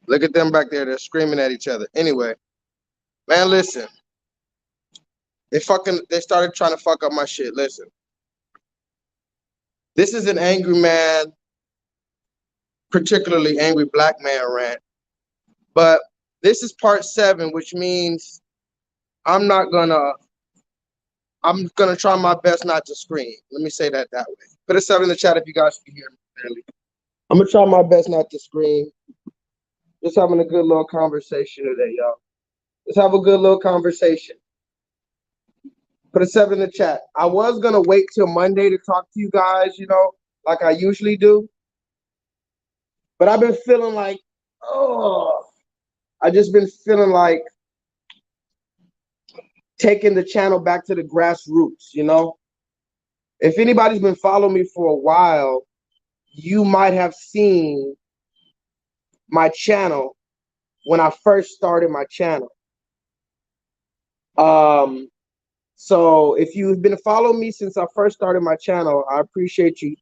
Look at them back there. They're screaming at each other. Anyway, man, listen. They started trying to fuck up my shit. Listen. This is an angry man, particularly angry black man rant. But this is part 7, which means I'm gonna try my best not to scream. Let me say that way. Put a 7 in the chat if you guys can hear me clearly. I'm gonna try my best not to scream. Just having a good little conversation today, y'all. Let's have a good little conversation. Put a 7 in the chat. I was gonna wait till Monday to talk to you guys, like I usually do. But I've been feeling like, I just been feeling like taking the channel back to the grassroots, If anybody's been following me for a while, you might have seen my channel when I first started my channel. So if you've been following me since I first started my channel, I appreciate you.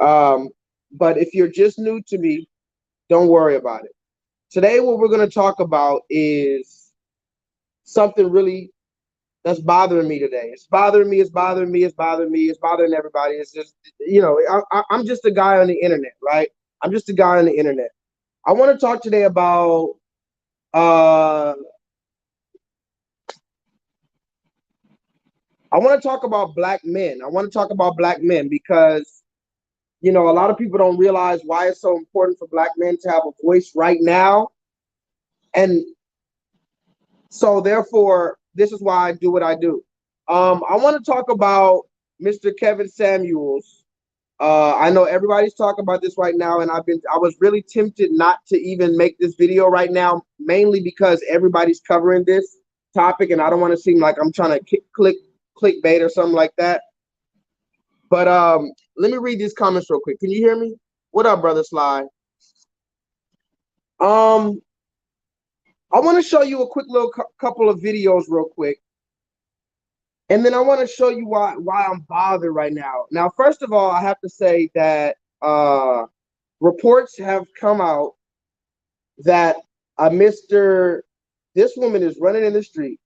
But if you're just new to me, don't worry about it. Today, what we're going to talk about is something really that's bothering me today. It's bothering me. It's bothering me. It's bothering me. It's bothering everybody. It's just, I'm just a guy on the internet, right? I'm just a guy on the internet. I want to talk today about I want to talk about black men. I want to talk about black men because, a lot of people don't realize why it's so important for black men to have a voice right now. And so therefore, this is why I do what I do. I want to talk about Mr. Kevin Samuels. I know everybody's talking about this right now, and I was really tempted not to even make this video right now, mainly because everybody's covering this topic, and I don't want to seem like I'm trying to clickbait or something like that. But let me read these comments real quick. Can you hear me? What up, brother Sly? I want to show you a quick little couple of videos real quick. And then I want to show you why I'm bothered right now. Now, first of all, I have to say that reports have come out that this woman is running in the street.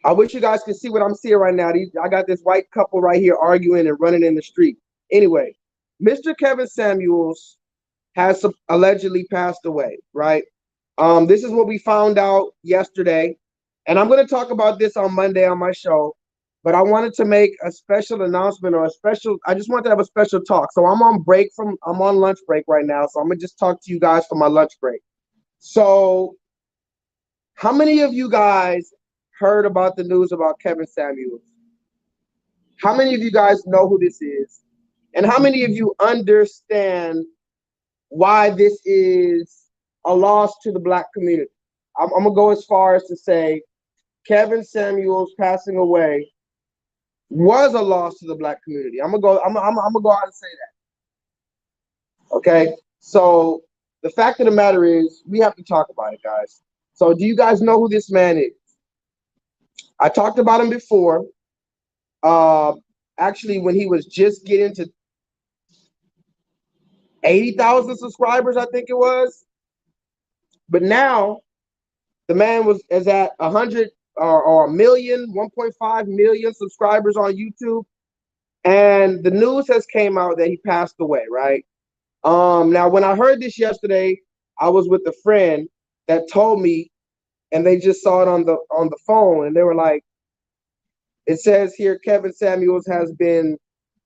I wish you guys could see what I'm seeing right now. I got this white couple right here arguing and running in the street. Anyway, Mr. Kevin Samuels has allegedly passed away, right? This is what we found out yesterday. And I'm going to talk about this on Monday on my show. But I wanted to make a special announcement I just wanted to have a special talk. So I'm on lunch break right now. So I'm going to just talk to you guys for my lunch break. So how many of you guys heard about the news about Kevin Samuels? How many of you guys know who this is? And how many of you understand why this is a loss to the black community? I'm gonna go as far as to say Kevin Samuels passing away was a loss to the black community. I'm gonna go out and say that. Okay. So the fact of the matter is we have to talk about it, guys. So do you guys know who this man is? I talked about him before. Actually, when he was just getting to 80,000 subscribers, I think it was. But now the man is at 100 or a million, 1.5 million subscribers on YouTube. And the news has came out that he passed away, right? Now, when I heard this yesterday, I was with a friend that told me, and they just saw it on the phone, and they were like, it says here Kevin Samuels has been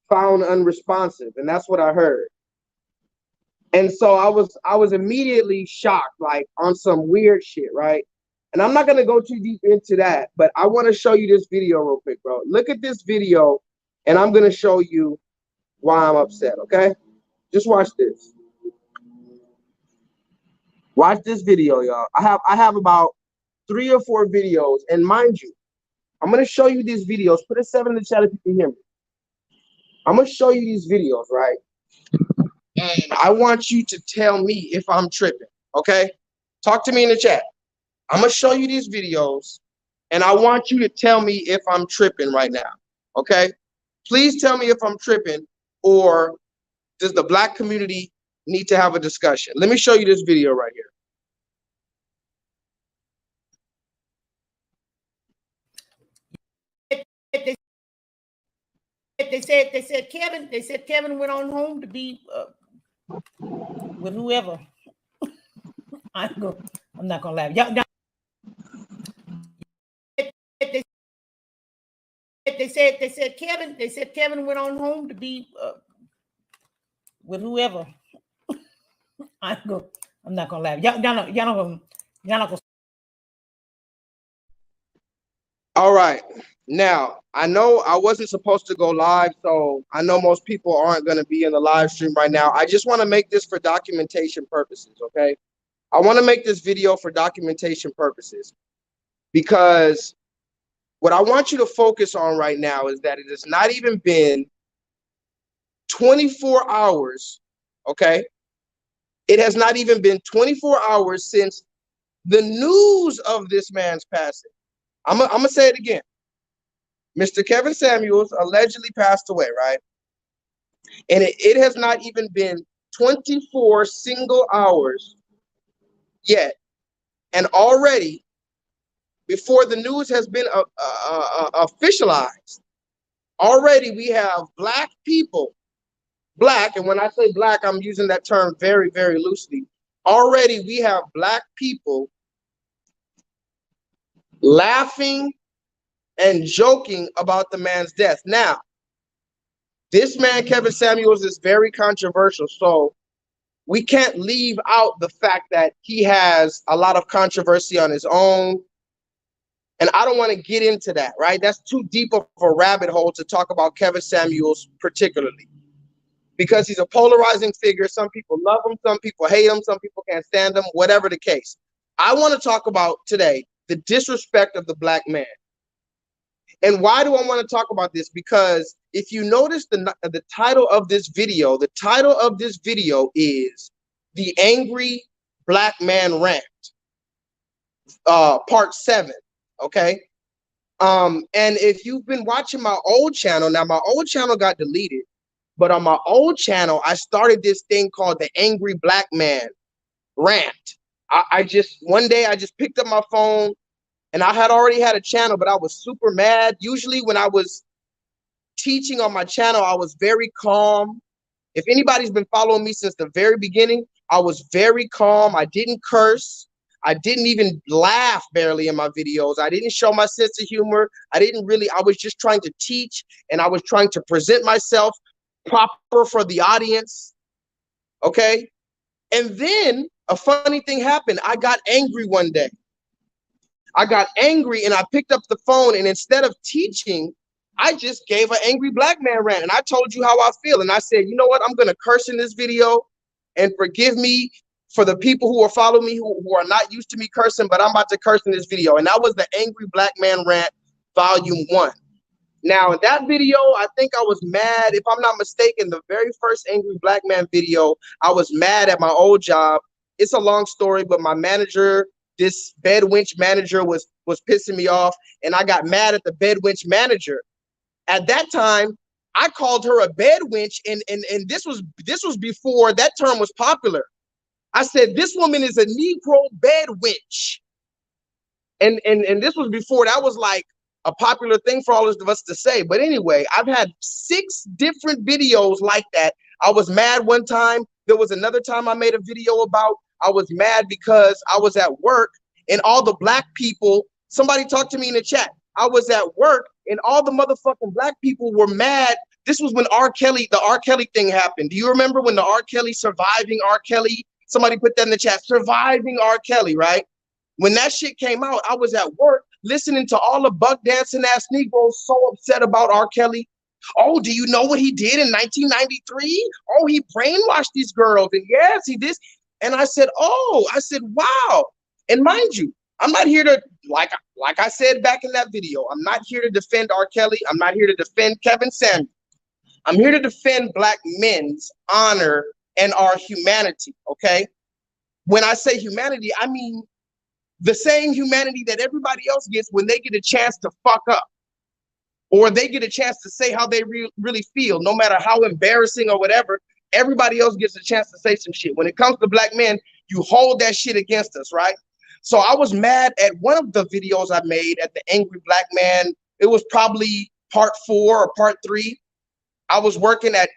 found unresponsive, and that's what I heard. And so I was immediately shocked, like on some weird shit, right? And I'm not gonna go too deep into that, but I want to show you this video real quick, bro. Look at this video, and I'm gonna show you why I'm upset, okay? Just watch this. Watch this video, y'all. I have about 3 or 4 videos, and mind you, I'm gonna show you these videos. Put a 7 in the chat if you can hear me. I'm gonna show you these videos, right? And I want you to tell me if I'm tripping, okay? Talk to me in the chat. I'm gonna show you these videos, and I want you to tell me if I'm tripping right now, okay? Please tell me if I'm tripping, or does the black community need to have a discussion? Let me show you this video right here. They said Kevin went on home to be with whoever. I'm not gonna laugh. They said Kevin went on home to be with whoever. I'm not gonna laugh. Y'all not gonna. All right. Now, I know I wasn't supposed to go live, so I know most people aren't going to be in the live stream right now. I just want to make this for documentation purposes, okay? I want to make this video for documentation purposes, because what I want you to focus on right now is that it has not even been 24 hours, okay? It has not even been 24 hours since the news of this man's passing. I'm gonna say it again. Mr. Kevin Samuels allegedly passed away, right? And it has not even been 24 single hours yet. And already, before the news has been officialized, already we have black people, black, and when I say black, I'm using that term very, very loosely. Already we have black people laughing and joking about the man's death. Now, this man, Kevin Samuels, is very controversial, so we can't leave out the fact that he has a lot of controversy on his own. And I don't want to get into that, right? That's too deep of a rabbit hole to talk about Kevin Samuels particularly, because he's a polarizing figure. Some people love him, some people hate him, some people can't stand him, whatever the case. I want to talk about today the disrespect of the black man. And why do I want to talk about this? Because if you notice the title of this video, the title of this video is The Angry Black Man Rant, part 7, okay? And if you've been watching my old channel, now my old channel got deleted, but on my old channel, I started this thing called The Angry Black Man Rant. One day I just picked up my phone, and I had already had a channel, but I was super mad. Usually when I was teaching on my channel, I was very calm. If anybody's been following me since the very beginning, I was very calm. I didn't curse. I didn't even laugh barely in my videos. I didn't show my sense of humor. I was just trying to teach, and I was trying to present myself proper for the audience, okay? And then a funny thing happened. I got angry one day. I got angry, and I picked up the phone, and instead of teaching, I just gave an angry black man rant, and I told you how I feel. And I said, you know what? I'm going to curse in this video, and forgive me for the people who are following me who are not used to me cursing, but I'm about to curse in this video. And that was the Angry Black Man Rant Volume 1. Now, in that video, I think I was mad. If I'm not mistaken, the very first Angry Black Man video, I was mad at my old job. It's a long story, but my manager, this bed winch manager, was pissing me off, and I got mad at the bed winch manager. At that time, I called her a bed winch, and this was before that term was popular. I said, this woman is a Negro bed winch. And this was before that was like a popular thing for all of us to say. But anyway, I've had 6 different videos like that. I was mad one time. There was another time I made a video about I was mad because I was at work, and all the black people, somebody talked to me in the chat. I was at work, and all the motherfucking black people were mad. This was when the R. Kelly thing happened. Do you remember when the R. Kelly, surviving R. Kelly? Somebody put that in the chat, surviving R. Kelly, right? When that shit came out, I was at work listening to all the buck dancing ass Negroes so upset about R. Kelly. Oh, do you know what he did in 1993? Oh, he brainwashed these girls. And yes, he did. And I said, wow. And mind you, I'm not here to, like I said back in that video, I'm not here to defend R. Kelly. I'm not here to defend Kevin Samuels. I'm here to defend black men's honor and our humanity, okay? When I say humanity, I mean the same humanity that everybody else gets when they get a chance to fuck up. or they get a chance to say how they really feel, no matter how embarrassing or whatever. Everybody else gets a chance to say some shit. When it comes to black men, you hold that shit against us, right? So I was mad at one of the videos I made at the Angry Black Man. It was probably part 4 or part 3. I was working at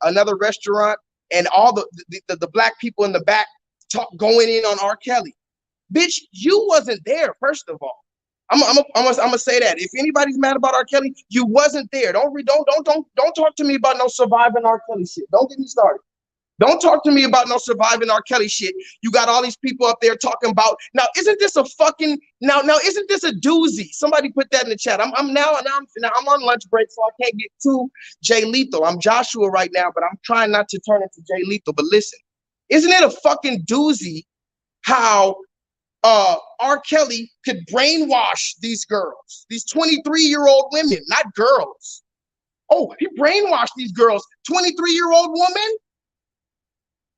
another restaurant, and all the black people in the back going in on R. Kelly. Bitch, you wasn't there, first of all. I'm gonna say that. If anybody's mad about R. Kelly, you wasn't there. Don't talk to me about no surviving R. Kelly shit. Don't get me started. Don't talk to me about no surviving R. Kelly shit. You got all these people up there talking about, now isn't this a fucking now isn't this a doozy? Somebody put that in the chat. I'm on lunch break, so I can't get too J-Lethal. I'm Joshua right now, but I'm trying not to turn into J-Lethal. But listen, isn't it a fucking doozy how R. Kelly could brainwash these girls, these 23-year-old women, not girls. Oh, he brainwashed these girls, 23-year-old woman.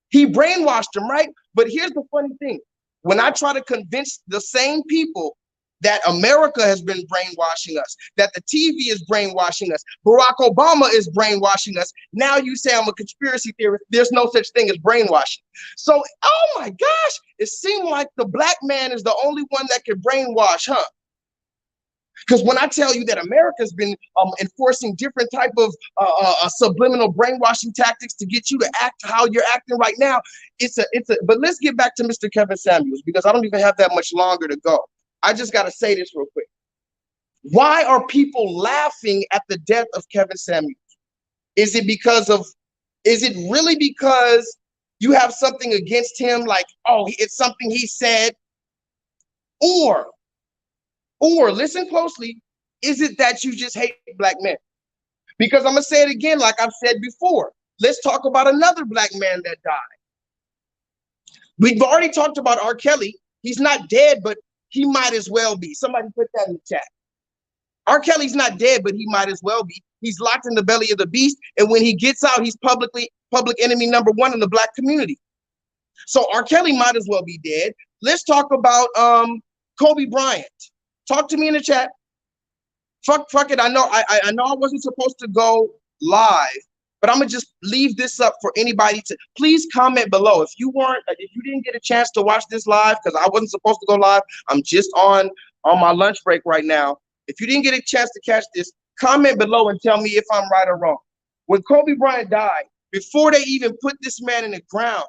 He brainwashed them, right? But here's the funny thing. When I try to convince the same people that America has been brainwashing us, that the TV is brainwashing us, Barack Obama is brainwashing us, now you say I'm a conspiracy theorist. There's no such thing as brainwashing. So, oh my gosh, it seemed like the black man is the only one that can brainwash, huh? Because when I tell you that America's been enforcing different type of subliminal brainwashing tactics to get you to act how you're acting right now, but let's get back to Mr. Kevin Samuels, because I don't even have that much longer to go. I just got to say this real quick. Why are people laughing at the death of Kevin Samuels? Is it really because you have something against him? Like, oh, it's something he said? Or listen closely, is it that you just hate black men? Because I'm gonna say it again, like I've said before. Let's talk about another black man that died. We've already talked about R. Kelly. He's not dead, but he might as well be. Somebody put that in the chat. R. Kelly's not dead, but he might as well be. He's locked in the belly of the beast, and when he gets out, he's public enemy #1 in the black community. So R. Kelly might as well be dead. Let's talk about Kobe Bryant. Talk to me in the chat. Fuck it. I know I wasn't supposed to go live, but I'm gonna just leave this up for anybody to please comment below. If you didn't get a chance to watch this live, because I wasn't supposed to go live, I'm just on my lunch break right now. If you didn't get a chance to catch this, comment below and tell me if I'm right or wrong. When Kobe Bryant died, before they even put this man in the ground,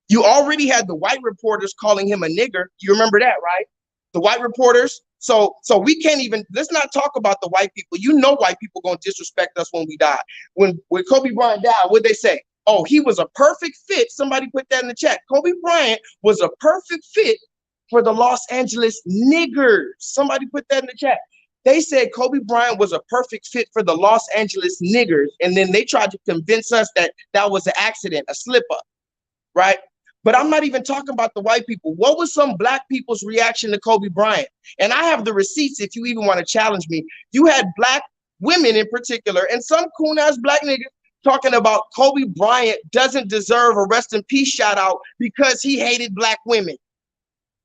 you already had the white reporters calling him a nigger. You remember that, right? The white reporters. So we can't even, let's not talk about the white people. You know white people gonna disrespect us when we die. When Kobe Bryant died, what'd they say? Oh, he was a perfect fit. Somebody put that in the chat. Kobe Bryant was a perfect fit for the Los Angeles niggers. Somebody put that in the chat. They said Kobe Bryant was a perfect fit for the Los Angeles niggers, and then they tried to convince us that that was an accident, a slip up, right? But I'm not even talking about the white people. What was some black people's reaction to Kobe Bryant? And I have the receipts if you even want to challenge me. You had black women in particular, and some coon-ass black niggas talking about Kobe Bryant doesn't deserve a rest in peace shout out because he hated black women.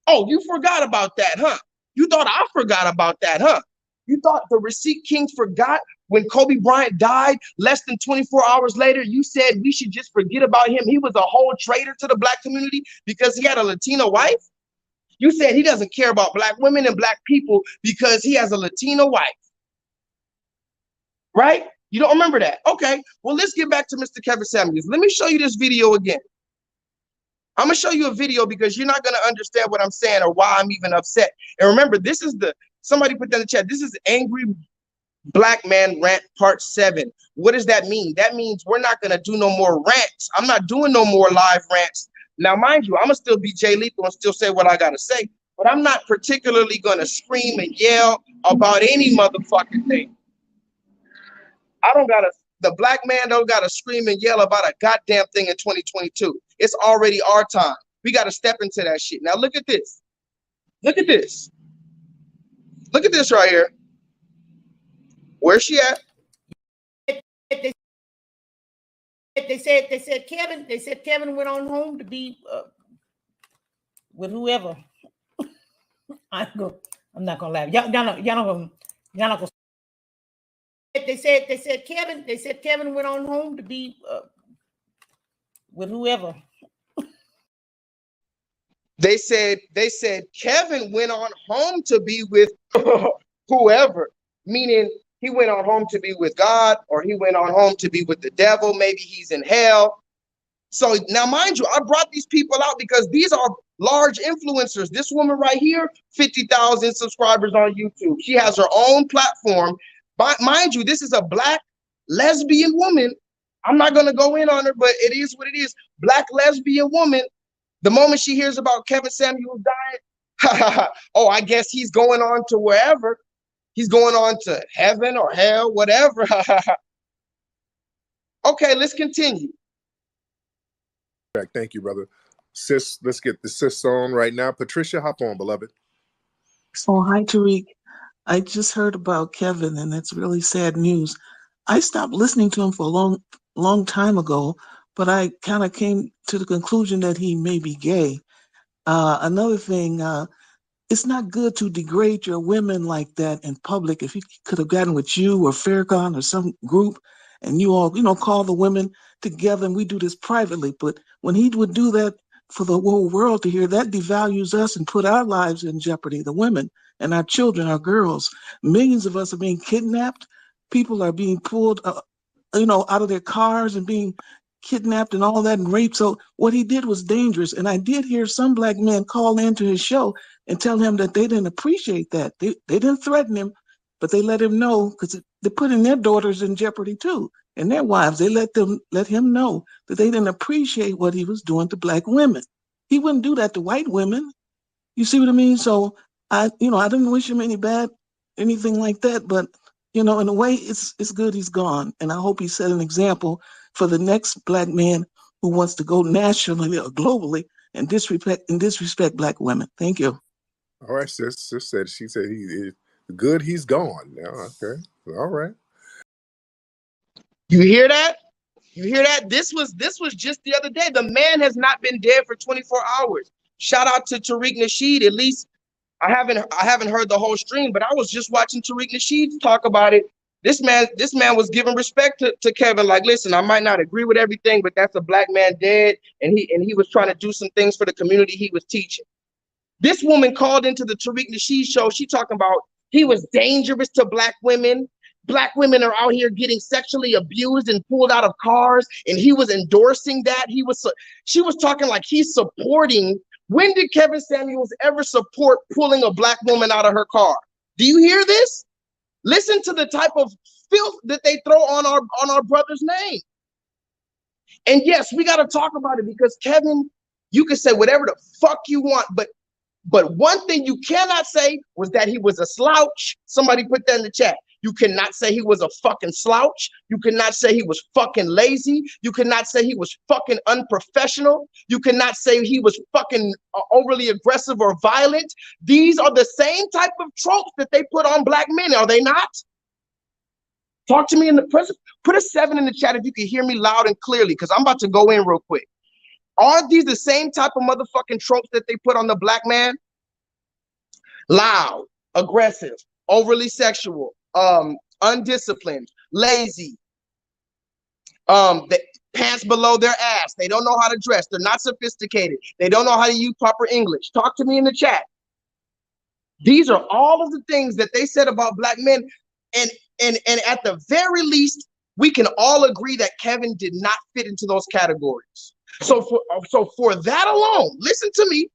Oh, you forgot about that, huh? You thought I forgot about that, huh? You thought the receipt kings forgot when Kobe Bryant died less than 24 hours later? You said we should just forget about him. He was a whole traitor to the black community because he had a Latino wife. You said he doesn't care about black women and black people because he has a Latino wife, right? You don't remember that? Okay, well, let's get back to Mr. Kevin Samuels. Let me show you this video again. I'm gonna show you a video because you're not gonna understand what I'm saying or why I'm even upset. And remember, this is somebody put that in the chat. This is Angry Black Man Rant Part 7. What does that mean? That means we're not gonna do no more rants. I'm not doing no more live rants. Now, mind you, I'm gonna still be J-Lethal and still say what I gotta say, but I'm not particularly gonna scream and yell about any motherfucking thing. The black man don't gotta scream and yell about a goddamn thing in 2022. It's already our time. We gotta step into that shit. Now look at this. Look at this. Look at this right here. Where's she at? They said Kevin went on home to be with whoever. I'm not gonna laugh. Y'all know Y'all not gonna. They said Kevin went on home to be with whoever. They said Kevin went on home to be with whoever, meaning he went on home to be with God, or he went on home to be with the devil. Maybe he's in hell. So now, mind you, I brought these people out because these are large influencers. This woman right here, 50,000 subscribers on YouTube. She has her own platform. But mind you, this is a Black lesbian woman. I'm not going to go in on her, but it is what it is. Black lesbian woman. The moment she hears about Kevin Samuels dying, oh, I guess he's going on to wherever. He's going on to heaven or hell, whatever. Okay, let's continue. Thank you, brother. Sis, let's get the sis on right now. Patricia, hop on, beloved. Oh, hi, Tariq. I just heard about Kevin, and it's really sad news. I stopped listening to him for a long time ago, but I kind of came to the conclusion that he may be gay. Another thing, it's not good to degrade your women like that in public. If he could have gotten with you or Farrakhan or some group, and you all, call the women together, and we do this privately. But when he would do that for the whole world to hear, that devalues us and put our lives in jeopardy, the women and our children, our girls. Millions of us are being kidnapped. People are being pulled, out of their cars and being kidnapped and all that and raped. So what he did was dangerous. And I did hear some Black men call into his show and tell him that they didn't appreciate that. They didn't threaten him, but they let him know, because they're putting their daughters in jeopardy too, and their wives. They let him know that they didn't appreciate what he was doing to Black women. He wouldn't do that to white women. You see what I mean? So I didn't wish him anything like that, but in a way, it's good he's gone. And I hope he set an example for the next Black man who wants to go nationally or globally and disrespect Black women. Thank you. All right, sis said, she said he is good, he's gone now. Okay. All right. You hear that? You hear that? This was just the other day. The man has not been dead for 24 hours. Shout out to Tariq Nasheed. At least I haven't heard the whole stream, but I was just watching Tariq Nasheed talk about it. This man was giving respect to Kevin. Like, listen, I might not agree with everything, but that's a Black man dead, and he was trying to do some things for the community he was teaching. This woman called into the Tariq Nasheed show. She talking about he was dangerous to Black women. Black women are out here getting sexually abused and pulled out of cars, and he was endorsing that. She was talking like he's supporting. When did Kevin Samuels ever support pulling a Black woman out of her car? Do you hear this? Listen to the type of filth that they throw on our brother's name. And yes, we got to talk about it, because Kevin, you can say whatever the fuck you want, but one thing you cannot say was that he was a slouch. Somebody put that in the chat. You cannot say he was a fucking slouch. You cannot say he was fucking lazy. You cannot say he was fucking unprofessional. You cannot say he was fucking overly aggressive or violent. These are the same type of tropes that they put on Black men, are they not? Talk to me in the present. Put a 7 in the chat if you can hear me loud and clearly, because I'm about to go in real quick. Aren't these the same type of motherfucking tropes that they put on the Black man? Loud, aggressive, overly sexual, undisciplined, lazy, the pants below their ass. They don't know how to dress. They're not sophisticated. They don't know how to use proper English. Talk to me in the chat. These are all of the things that they said about Black men. And at the very least, we can all agree that Kevin did not fit into those categories. So for that alone, listen to me,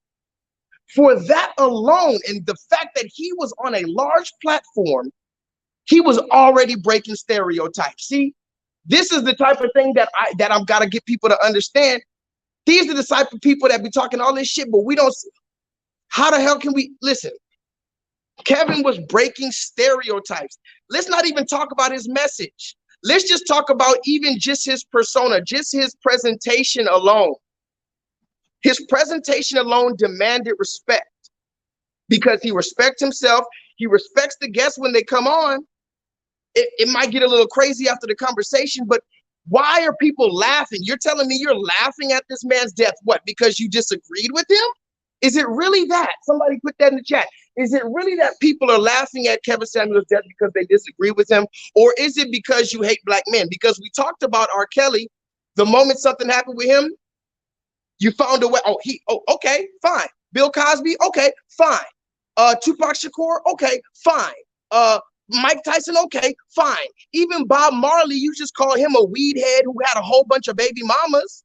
for that alone, and the fact that he was on a large platform, he was already breaking stereotypes. See, this is the type of thing that I've got to get people to understand. These are the type of people that be talking all this shit, but we don't. How the hell can we listen? Kevin was breaking stereotypes. Let's not even talk about his message. Let's just talk about even just his persona, just his presentation alone. His presentation alone demanded respect, because he respects himself. He respects the guests when they come on. It might get a little crazy after the conversation, but why are people laughing? You're telling me you're laughing at this man's death. What, because you disagreed with him? Is it really that? Somebody put that in the chat. Is it really that people are laughing at Kevin Samuels' death because they disagree with him? Or is it because you hate black men? Because we talked about R. Kelly. The moment something happened with him, you found a way. Oh, okay, fine. Bill Cosby, okay, fine. Tupac Shakur, okay, fine. Mike Tyson, okay, fine. Even Bob Marley, you just call him a weed head who had a whole bunch of baby mamas.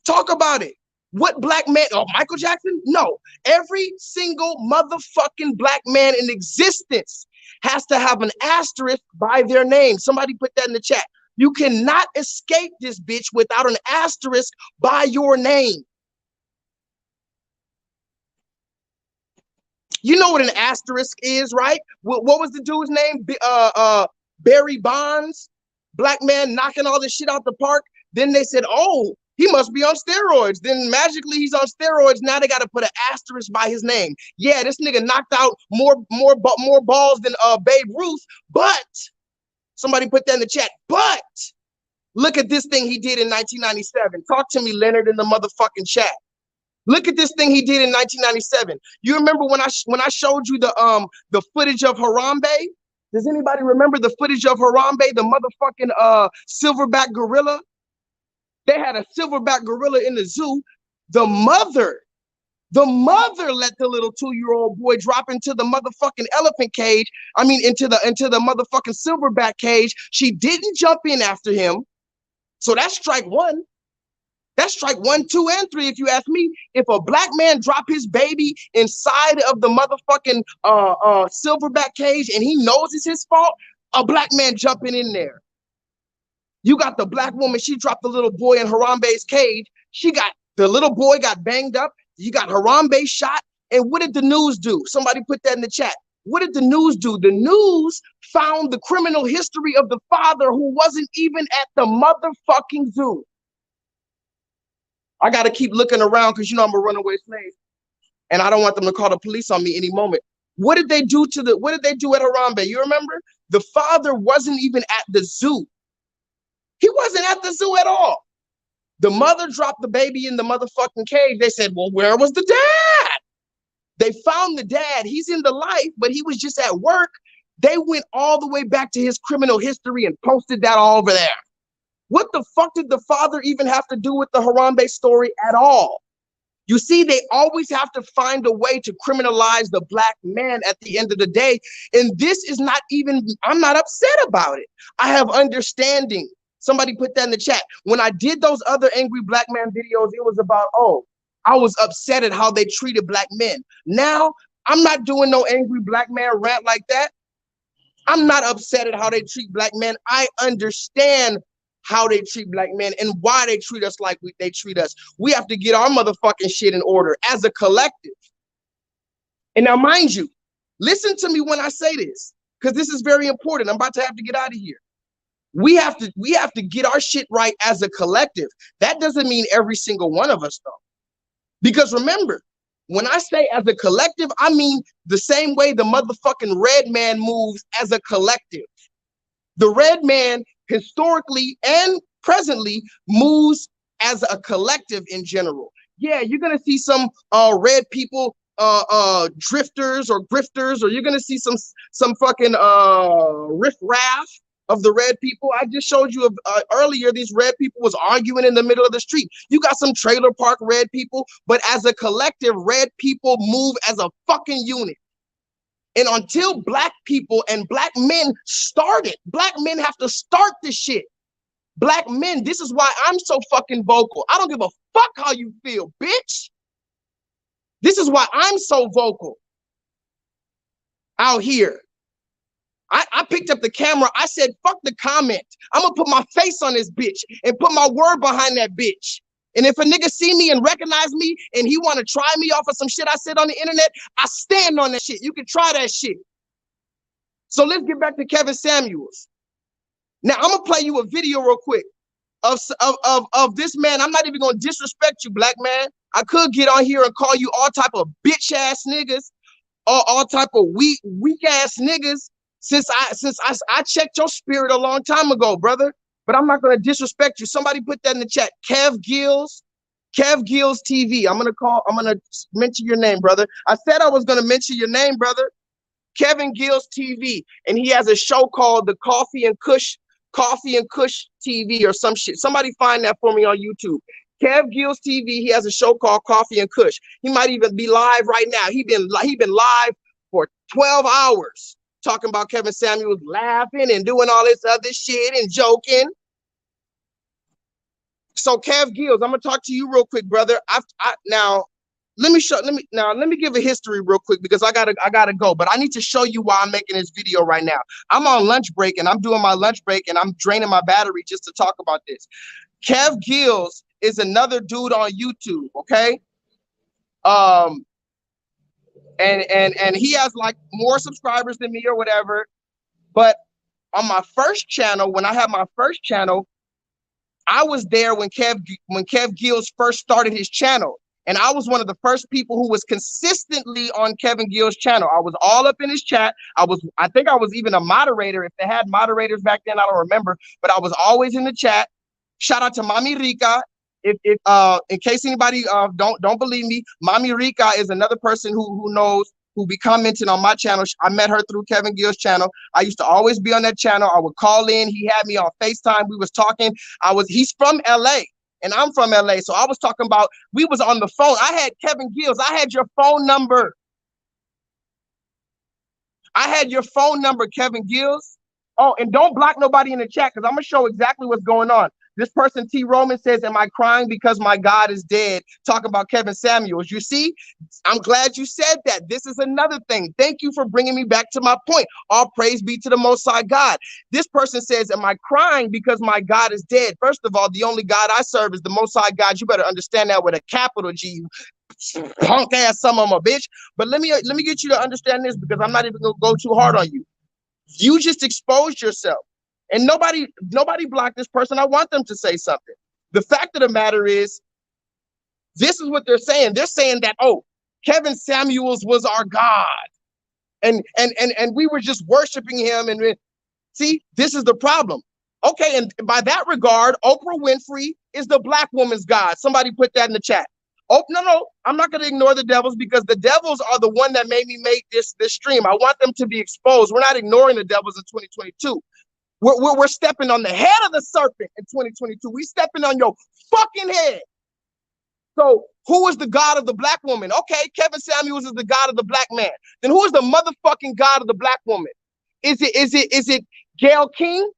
Talk about it. What black man? Oh, Michael Jackson? No. Every single motherfucking black man in existence has to have an asterisk by their name. Somebody put that in the chat. You cannot escape this bitch without an asterisk by your name. You know what an asterisk is, right? What was the dude's name? Barry Bonds, black man knocking all this shit out the park. Then they said, oh, he must be on steroids. Then magically he's on steroids. Now they got to put an asterisk by his name. Yeah, this nigga knocked out more balls than Babe Ruth. But somebody put that in the chat. But look at this thing he did in 1997. Talk to me, Leonard, in the motherfucking chat. Look at this thing he did in 1997. You remember when I showed you the footage of Harambe? Does anybody remember the footage of Harambe, the motherfucking silverback gorilla? They had a silverback gorilla in the zoo. The mother let the little 2-year-old boy drop into the motherfucking elephant cage. I mean, into the motherfucking silverback cage. She didn't jump in after him. So that's strike one. That's strike 1, 2, and 3, if you ask me. If a black man drop his baby inside of the motherfucking silverback cage and he knows it's his fault, a black man jumping in there. You got the black woman, she dropped the little boy in Harambe's cage. The little boy got banged up. You got Harambe shot. And what did the news do? Somebody put that in the chat. What did the news do? The news found the criminal history of the father who wasn't even at the motherfucking zoo. I got to keep looking around because, you know, I'm a runaway slave and I don't want them to call the police on me any moment. What did they do at Harambe? You remember? The father wasn't even at the zoo. He wasn't at the zoo at all. The mother dropped the baby in the motherfucking cage. They said, well, where was the dad? They found the dad. He's in the life, but he was just at work. They went all the way back to his criminal history and posted that all over there. What the fuck did the father even have to do with the Harambe story at all? You see, they always have to find a way to criminalize the black man at the end of the day. And this is not even, I'm not upset about it. I have understanding. Somebody put that in the chat. When I did those other angry black man videos, it was about, oh, I was upset at how they treated black men. Now, I'm not doing no angry black man rant like that. I'm not upset at how they treat black men. I understand how they treat black men and why they treat us like they treat us. We have to get our motherfucking shit in order as a collective. And now, mind you, listen to me when I say this, because this is very important. I'm about to have to get out of here. We have to get our shit right as a collective. That doesn't mean every single one of us, though. Because remember, when I say as a collective, I mean the same way the motherfucking red man moves as a collective. The red man historically and presently moves as a collective in general. Yeah, you're gonna see some red people drifters or grifters, or you're gonna see some fucking riff-raff of the red people. I just showed you earlier, these red people was arguing in the middle of the street. You got some trailer park red people, but as a collective, red people move as a fucking unit. And until black people and black men start it, black men have to start this shit. Black men, this is why I'm so fucking vocal. I don't give a fuck how you feel, bitch. This is why I'm so vocal out here. I picked up the camera. I said, fuck the comment. I'm gonna put my face on this bitch and put my word behind that bitch. And if a nigga see me and recognize me and he want to try me off of some shit I said on the internet, I stand on that shit. You can try that shit. So let's get back to Kevin Samuels. Now I'm gonna play you a video real quick of this man. I'm not even gonna disrespect you, black man. I could get on here and call you all type of bitch ass niggas or all type of weak ass niggas since I checked your spirit a long time ago, brother. But I'm not gonna disrespect you. Somebody put that in the chat. Kev Gills, Kev Gills TV. I'm gonna mention your name, brother. I said I was gonna mention your name, brother. Kevin Gills TV, and he has a show called the Coffee and Kush TV or some shit. Somebody find that for me on YouTube. Kev Gills TV. He has a show called Coffee and Kush. He might even be live right now. He been live for 12 hours talking about Kevin Samuels, laughing and doing all this other shit and joking. So Kev Gills, I'm gonna talk to you real quick, brother. Now let me give a history real quick because I gotta go. But I need to show you why I'm making this video right now. I'm on lunch break and I'm doing my lunch break and I'm draining my battery just to talk about this. Kev Gills is another dude on YouTube, okay? And he has like more subscribers than me or whatever. But on my first channel, when I had my first channel, I was there when Kev Gills first started his channel. And I was one of the first people who was consistently on Kevin Gills' channel. I was all up in his chat. I think I was even a moderator. If they had moderators back then, I don't remember. But I was always in the chat. Shout out to Mami Rica. If in case anybody don't believe me, Mami Rica is another person who knows, who be commenting on my channel. I met her through Kevin Gills' channel. I used to always be on that channel. I would call in. He had me on FaceTime. We was talking. He's from LA and I'm from LA. So I was talking about, we was on the phone. I had Kevin Gills. I had your phone number. I had your phone number, Kevin Gills. Oh, and don't block nobody in the chat because I'm going to show exactly what's going on. This person, T. Roman, says, am I crying because my God is dead? Talk about Kevin Samuels. You see, I'm glad you said that. This is another thing. Thank you for bringing me back to my point. All praise be to the Most High God. This person says, am I crying because my God is dead? First of all, the only God I serve is the Most High God. You better understand that with a capital G, punk ass son of a bitch. But let me get you to understand this because I'm not even going to go too hard on you. You just exposed yourself. And nobody blocked this person. I want them to say something. The fact of the matter is, this is what they're saying. They're saying that, oh, Kevin Samuels was our God. And we were just worshiping him. And see, this is the problem. Okay, and by that regard, Oprah Winfrey is the black woman's God. Somebody put that in the chat. Oh, no, I'm not going to ignore the devils because the devils are the one that made me make this stream. I want them to be exposed. We're not ignoring the devils in 2022. We're stepping on the head of the serpent in 2022. We stepping on your fucking head. So who is the God of the black woman? Okay, Kevin Samuels is the God of the black man. Then who is the motherfucking God of the black woman? Is it Gayle King?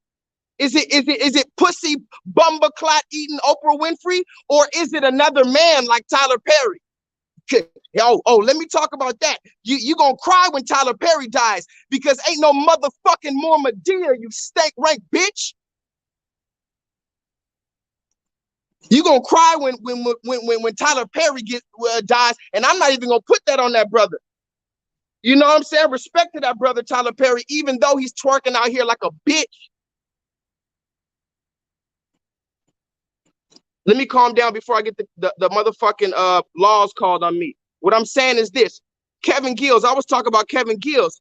Is it pussy bumba clot eating Oprah Winfrey? Or is it another man like Tyler Perry? Oh, let me talk about that. You gonna cry when Tyler Perry dies because ain't no motherfucking more Medea, you stank rank bitch. You gonna cry when Tyler Perry dies, and I'm not even gonna put that on that brother. You know what I'm saying? Respect to that brother Tyler Perry, even though he's twerking out here like a bitch. Let me calm down before I get the motherfucking laws called on me. What I'm saying is this. Kevin Gills, I was talking about Kevin Gills.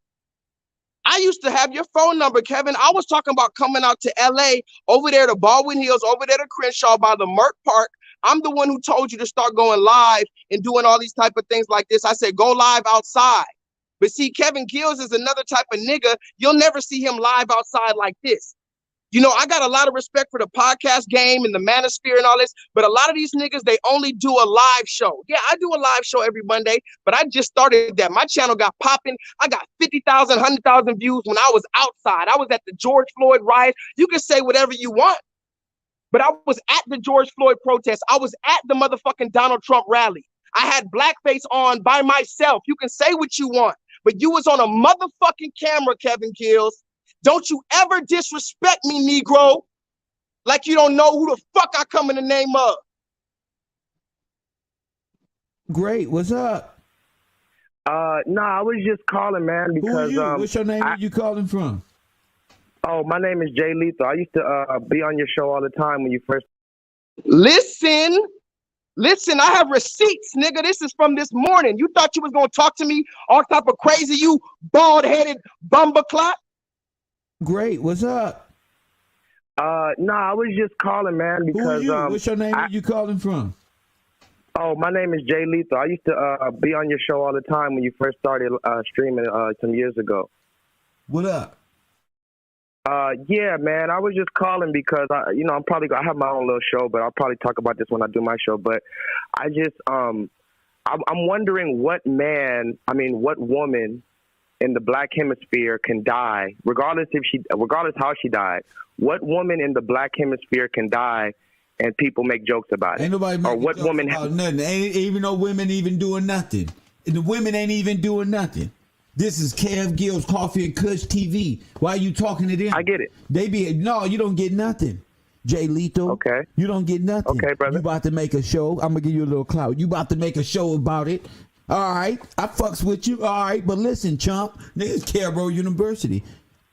I used to have your phone number, Kevin. I was talking about coming out to LA, over there to Baldwin Hills, over there to Crenshaw by the Merck Park. I'm the one who told you to start going live and doing all these type of things like this. I said, go live outside. But see, Kevin Gills is another type of nigga. You'll never see him live outside like this. You know, I got a lot of respect for the podcast game and the manosphere and all this, but a lot of these niggas, they only do a live show. Yeah, I do a live show every Monday, but I just started that. My channel got popping. I got 50,000, 100,000 views when I was outside. I was at the George Floyd riot. You can say whatever you want, but I was at the George Floyd protest. I was at the motherfucking Donald Trump rally. I had blackface on by myself. You can say what you want, but you was on a motherfucking camera, Kevin Gills. Don't you ever disrespect me, Negro, like you don't know who the fuck I come in the name of. Great, what's up? No, I was just calling, man, because Who are you? What's your name? Where you calling from? I, Oh, my name is J-LEETHAL. You calling from? no, I was just calling, man, because Who are you? What's your name? Where you calling from? oh, my name is J-LEETHAL. I used to be on your show all the time when you first. Listen, I have receipts, nigga. This is from this morning. You thought you was gonna talk to me all type of crazy, you bald-headed bumba-clot? Great, what's up? No, I was just calling, man, Who are because you? What's your name? Where you calling from? Oh, my name is J-LEETHAL. I used to be on your show all the time when you first started streaming some years ago. What up? Yeah, man. I was just calling because I'm probably I have my own little show, but I'll probably talk about this when I do my show. But I just I'm wondering what woman in the Black hemisphere can die, regardless how she died. What woman in the Black hemisphere can die and people make jokes about it? Ain't nobody making jokes about nothing. Ain't even no women even doing nothing. And the women ain't even doing nothing. This is Kev Gill's Coffee and Kush TV. Why are you talking to them? I get it. No, you don't get nothing. J-LEETHAL. Okay. You don't get nothing. Okay, brother. You about to make a show. I'm going to give you a little clout. You about to make a show about it. All right. I fucks with you. All right. But listen, chump. This is Caro University.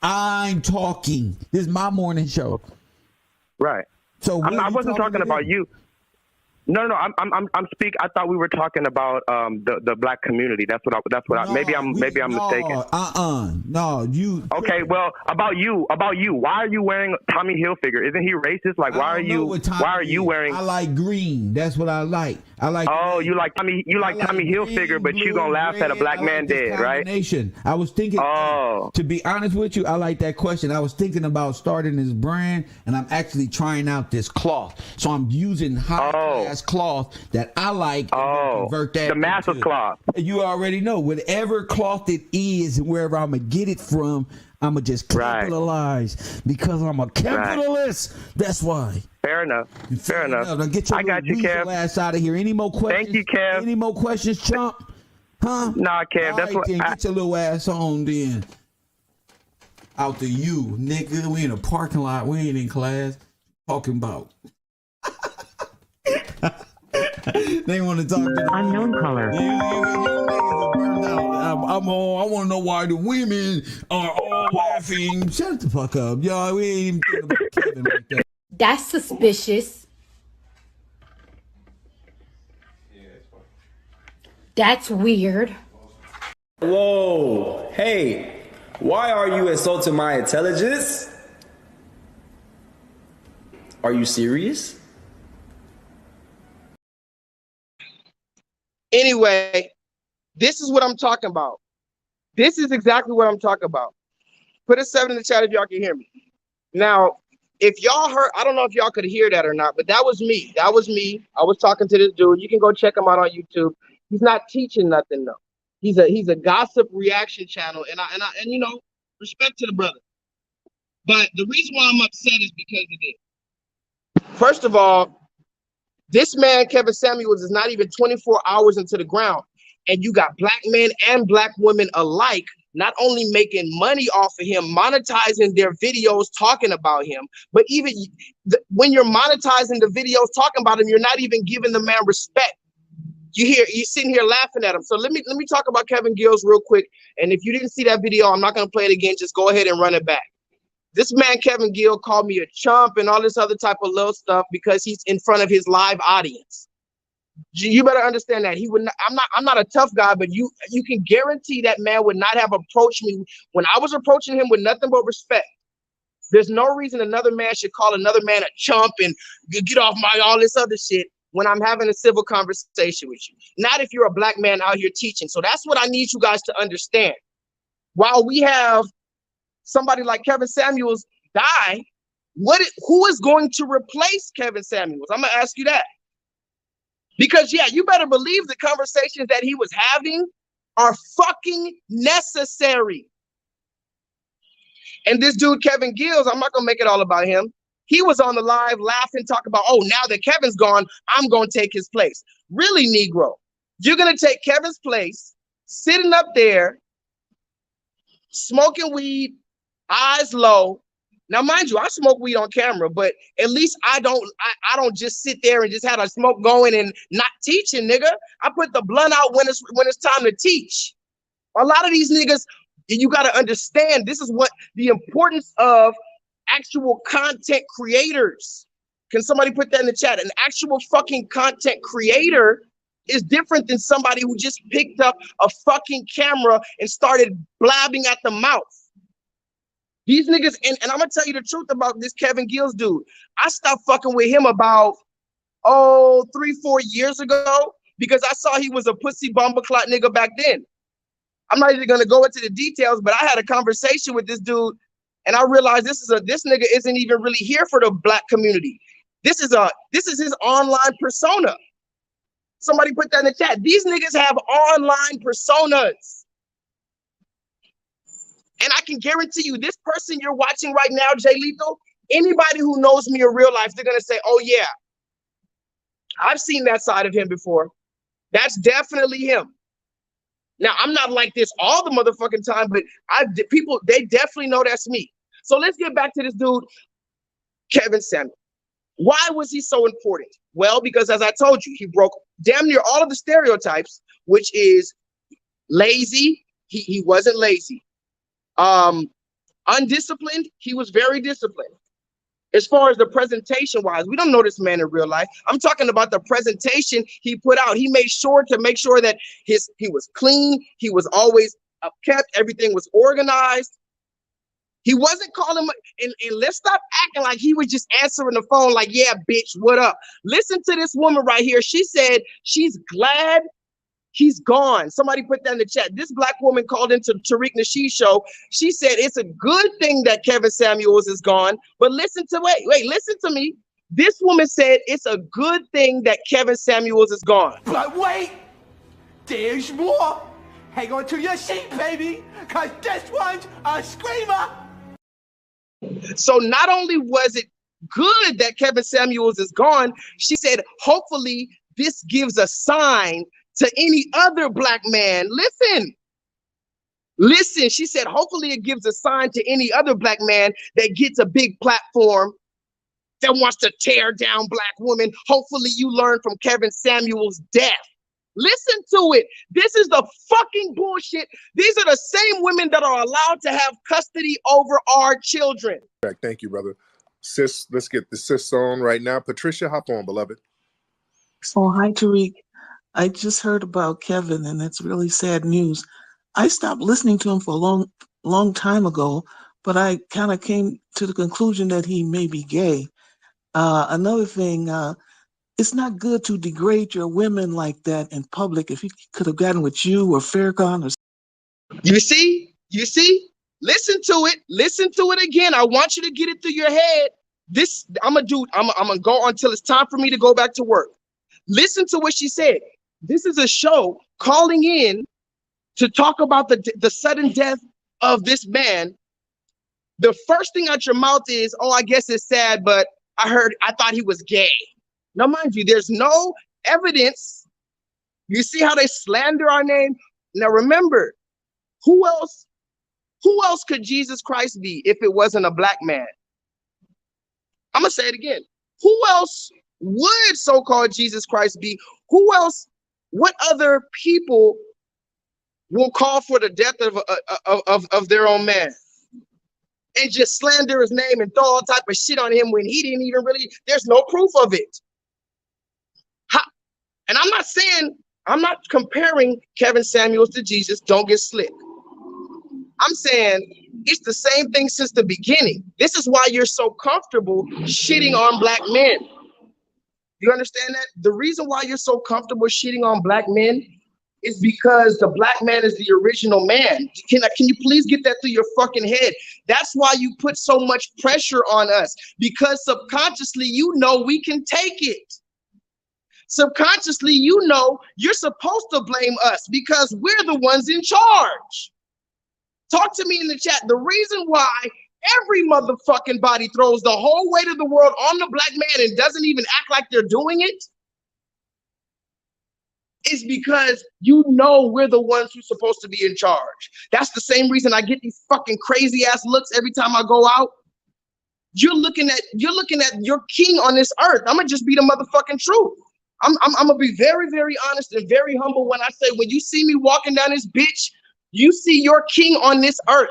I'm talking. This is my morning show. Right. So I wasn't talking about you. No. I'm speaking. I thought we were talking about the Black community. That's what maybe I'm mistaken. No, you. Okay, well, about you. Why are you wearing Tommy Hilfiger? Isn't he racist? Like, why are you wearing? I like green. That's what I like. Oh, you like Tommy Hilfiger, but you gonna laugh at a black man dead, right? I was thinking. Oh. To be honest with you, I like that question. I was thinking about starting this brand, and I'm actually trying out this cloth. So I'm using high class cloth that I like. And convert that the massive cloth. You already know, whatever cloth it is, and wherever I'm gonna get it from, I'm gonna just capitalize because I'm a capitalist. Right. That's why. Fair enough. Now get your Kev. Ass out of here. Any more questions? Thank you, Kev. Any more questions, chump? Huh? Nah, Kev. That's what. Get your little ass on then. Out to you, nigga. We in a parking lot. We ain't in class. Talking about. They want to talk to the unknown caller. I want to know why the women are all laughing. Shut the fuck up, y'all. We ain't even thinking about Kevin like that. That's suspicious. That's weird. Whoa, hey, why are you insulting my intelligence? Are you serious? Anyway, this is what I'm talking about. This is exactly what I'm talking about. Put a 7 in the chat if y'all can hear me. Now, if y'all heard, I don't know if y'all could hear that or not, but that was me. I was talking to this dude. You can go check him out on YouTube. He's not teaching nothing though. He's a gossip reaction channel, and you know, respect to the brother. But the reason why I'm upset is because of this. First of all, this man, Kevin Samuels, is not even 24 hours into the ground. And you got black men and black women alike not only making money off of him, monetizing their videos talking about him, but even when you're monetizing the videos talking about him, you're not even giving the man respect. You're sitting here laughing at him. So let me talk about Kevin Gills real quick. And if you didn't see that video, I'm not going to play it again. Just go ahead and run it back. This man, Kevin Gill, called me a chump and all this other type of little stuff because he's in front of his live audience. You better understand that he would not, I'm not a tough guy, but you can guarantee that man would not have approached me when I was approaching him with nothing but respect. There's no reason another man should call another man a chump and get off my all this other shit when I'm having a civil conversation with you. Not if you're a black man out here teaching. So that's what I need you guys to understand. While we have somebody like Kevin Samuels die, who is going to replace Kevin Samuels? I'm gonna ask you that. Because yeah, you better believe the conversations that he was having are fucking necessary. And this dude, Kevin Gills, I'm not gonna make it all about him. He was on the live laughing, talking about, oh, now that Kevin's gone, I'm gonna take his place. Really, Negro, you're gonna take Kevin's place, sitting up there, smoking weed, eyes low. Now, mind you, I smoke weed on camera, but at least I don't just sit there and just have a smoke going and not teaching, nigga. I put the blunt out when it's time to teach. A lot of these niggas, you got to understand, this is what the importance of actual content creators. Can somebody put that in the chat? An actual fucking content creator is different than somebody who just picked up a fucking camera and started blabbing at the mouth. These niggas, and I'm gonna tell you the truth about this Kevin Gills dude. I stopped fucking with him about oh, 3-4 years ago, because I saw he was a pussy bumper clot nigga back then. I'm not even gonna go into the details, but I had a conversation with this dude, and I realized this nigga isn't even really here for the black community. This is his online persona. Somebody put that in the chat. These niggas have online personas. And I can guarantee you, this person you're watching right now, J-Lethal, anybody who knows me in real life, they're gonna say, oh yeah, I've seen that side of him before. That's definitely him. Now, I'm not like this all the motherfucking time, but people, they definitely know that's me. So let's get back to this dude, Kevin Samuels. Why was he so important? Well, because as I told you, he broke damn near all of the stereotypes, which is lazy. He wasn't lazy. Undisciplined. He was very disciplined. As far as the presentation wise, we don't know this man in real life. I'm talking about the presentation he put out. He made sure that he was clean. He was always upkept. Everything was organized. He wasn't calling, and let's stop acting like he was just answering the phone like, yeah, bitch, what up? Listen to this woman right here. She said she's glad he's gone. Somebody put that in the chat. This black woman called into Tariq Nasheed's show. She said it's a good thing that Kevin Samuels is gone. But listen to listen to me. This woman said it's a good thing that Kevin Samuels is gone. But wait, there's more. Hang on to your seat, baby, because this one's a screamer. So not only was it good that Kevin Samuels is gone, she said, hopefully this gives a sign to any other black man. Listen, she said, hopefully it gives a sign to any other black man that gets a big platform that wants to tear down black women. Hopefully you learn from Kevin Samuels' death. Listen to it. This is the fucking bullshit. These are the same women that are allowed to have custody over our children. Thank you, brother. Sis, let's get the sis on right now. Patricia, hop on, beloved. So, hi, Tariq. I just heard about Kevin, and it's really sad news. I stopped listening to him for a long time ago, but I kind of came to the conclusion that he may be gay. Another thing, it's not good to degrade your women like that in public. If he could have gotten with you or Farrakhan or... You see? Listen to it again. I want you to get it through your head. I'm gonna go until it's time for me to go back to work. Listen to what she said. This is a show calling in to talk about the sudden death of this man. The first thing out your mouth is, oh, I guess it's sad, but I thought he was gay. Now, mind you, there's no evidence. You see how they slander our name? Now, remember, who else could Jesus Christ be if it wasn't a black man? I'm going to say it again. Who else would so-called Jesus Christ be? Who else, what other people will call for the death of their own man and just slander his name and throw all type of shit on him when he didn't even really, there's no proof of it. And I'm not comparing Kevin Samuels to Jesus. Don't get slick. I'm saying it's the same thing since the beginning. This is why you're so comfortable shitting on black men. You understand that? The reason why you're so comfortable shitting on black men is because the black man is the original man. Can you please get that through your fucking head? That's why you put so much pressure on us, because subconsciously you know we can take it. Subconsciously, you know you're supposed to blame us because we're the ones in charge. Talk to me in the chat. The reason why every motherfucking body throws the whole weight of the world on the black man and doesn't even act like they're doing it is because you know we're the ones who's supposed to be in charge. That's the same reason I get these fucking crazy ass looks every time I go out. You're looking at your king on this earth. I'm gonna just be the motherfucking truth. I'm gonna be very, very honest and very humble when I say, when you see me walking down this bitch, you see your king on this earth.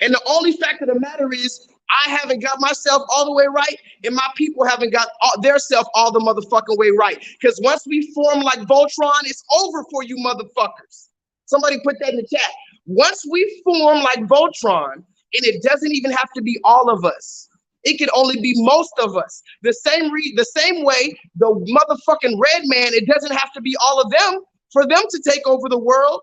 And the only fact of the matter is I haven't got myself all the way right, and my people haven't got their self all the motherfucking way right. Because once we form like Voltron, it's over for you motherfuckers. Somebody put that in the chat. Once we form like Voltron, and it doesn't even have to be all of us. It could only be most of us. The same way the motherfucking red man, it doesn't have to be all of them for them to take over the world.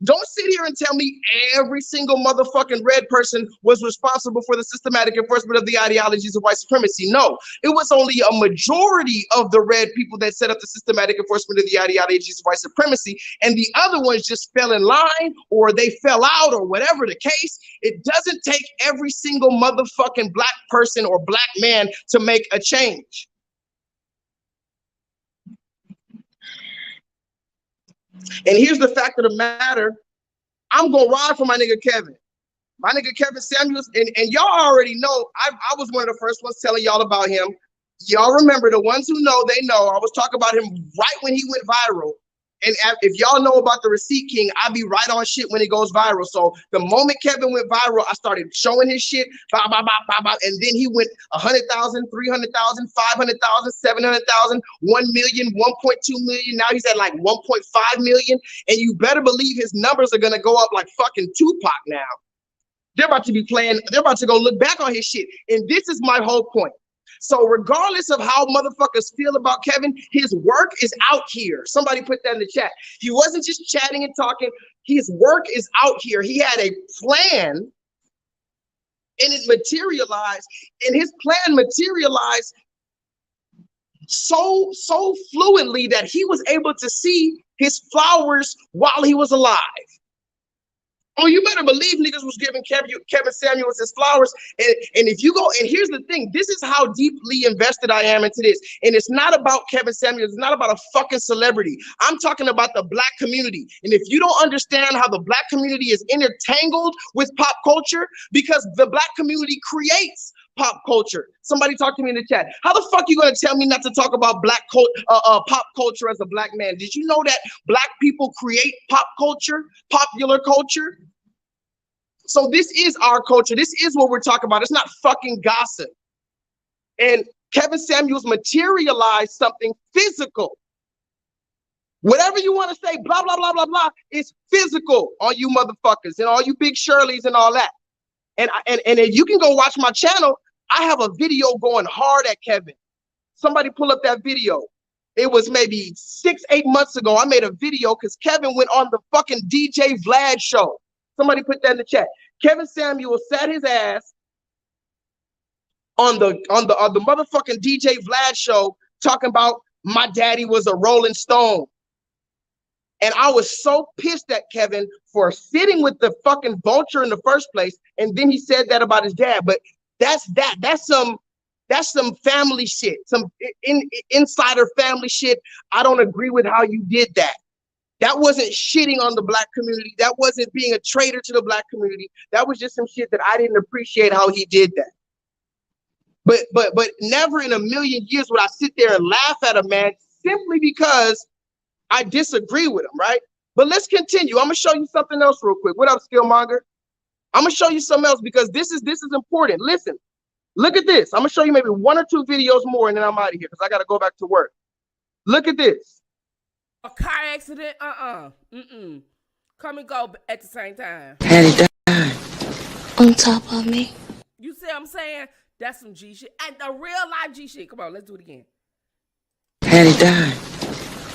Don't sit here and tell me every single motherfucking red person was responsible for the systematic enforcement of the ideologies of white supremacy. No, it was only a majority of the red people that set up the systematic enforcement of the ideologies of white supremacy, and the other ones just fell in line or they fell out or whatever the case. It doesn't take every single motherfucking black person or black man to make a change. And here's the fact of the matter. I'm going to ride for my nigga Kevin. My nigga Kevin Samuels. And y'all already know, I was one of the first ones telling y'all about him. Y'all remember, the ones who know, they know. I was talking about him right when he went viral. And if y'all know about the Receipt King, I be right on shit when it goes viral. So the moment Kevin went viral, I started showing his shit, bah, bah, bah, bah, bah, and then he went 100,000, 300,000, 500,000, 700,000, 1 million, 1.2 million. Now he's at like 1.5 million. And you better believe his numbers are going to go up like fucking Tupac now. They're about to be playing, they're about to go look back on his shit. And this is my whole point. So regardless of how motherfuckers feel about Kevin, his work is out here. Somebody put that in the chat. He wasn't just chatting and talking. His work is out here. He had a plan and it materialized. And his plan materialized so fluently that he was able to see his flowers while he was alive. Oh, you better believe niggas was giving Kevin Samuels his flowers. And if you go, and here's the thing, this is how deeply invested I am into this. And it's not about Kevin Samuels. It's not about a fucking celebrity. I'm talking about the black community. And if you don't understand how the black community is intertangled with pop culture, because the black community creates pop culture. Somebody talk to me in the chat. How the fuck you gonna tell me not to talk about pop culture as a black man? Did you know that black people create pop culture, popular culture? So this is our culture. This is what we're talking about. It's not fucking gossip. And Kevin Samuels materialized something physical. Whatever you want to say, blah, blah, blah, blah, blah, it's physical on you motherfuckers and all you big Shirleys and all that. And if you can go watch my channel, I have a video going hard at Kevin. Somebody pull up that video. It was maybe 6-8 months ago. I made a video because Kevin went on the fucking DJ Vlad show. Somebody put that in the chat. Kevin Samuel sat his ass on the motherfucking DJ Vlad show talking about my daddy was a Rolling Stone. And I was so pissed at Kevin for sitting with the fucking vulture in the first place. And then he said that about his dad. But that's some family shit, some insider family shit. I don't agree with how you did that. That wasn't shitting on the black community. That wasn't being a traitor to the black community. That was just some shit that I didn't appreciate how he did that. But never in a million years would I sit there and laugh at a man simply because I disagree with him, right? But let's continue. I'm gonna show you something else real quick. What up, Skillmonger? I'm gonna show you something else because this is important. Listen, look at this. I'm gonna show you maybe 1 or 2 videos more and then I'm out of here because I gotta go back to work. Look at this. A car accident? Come and go at the same time. Had he died on top of me. You see what I'm saying? That's some G shit. And the real life G shit. Come on, let's do it again. Had he died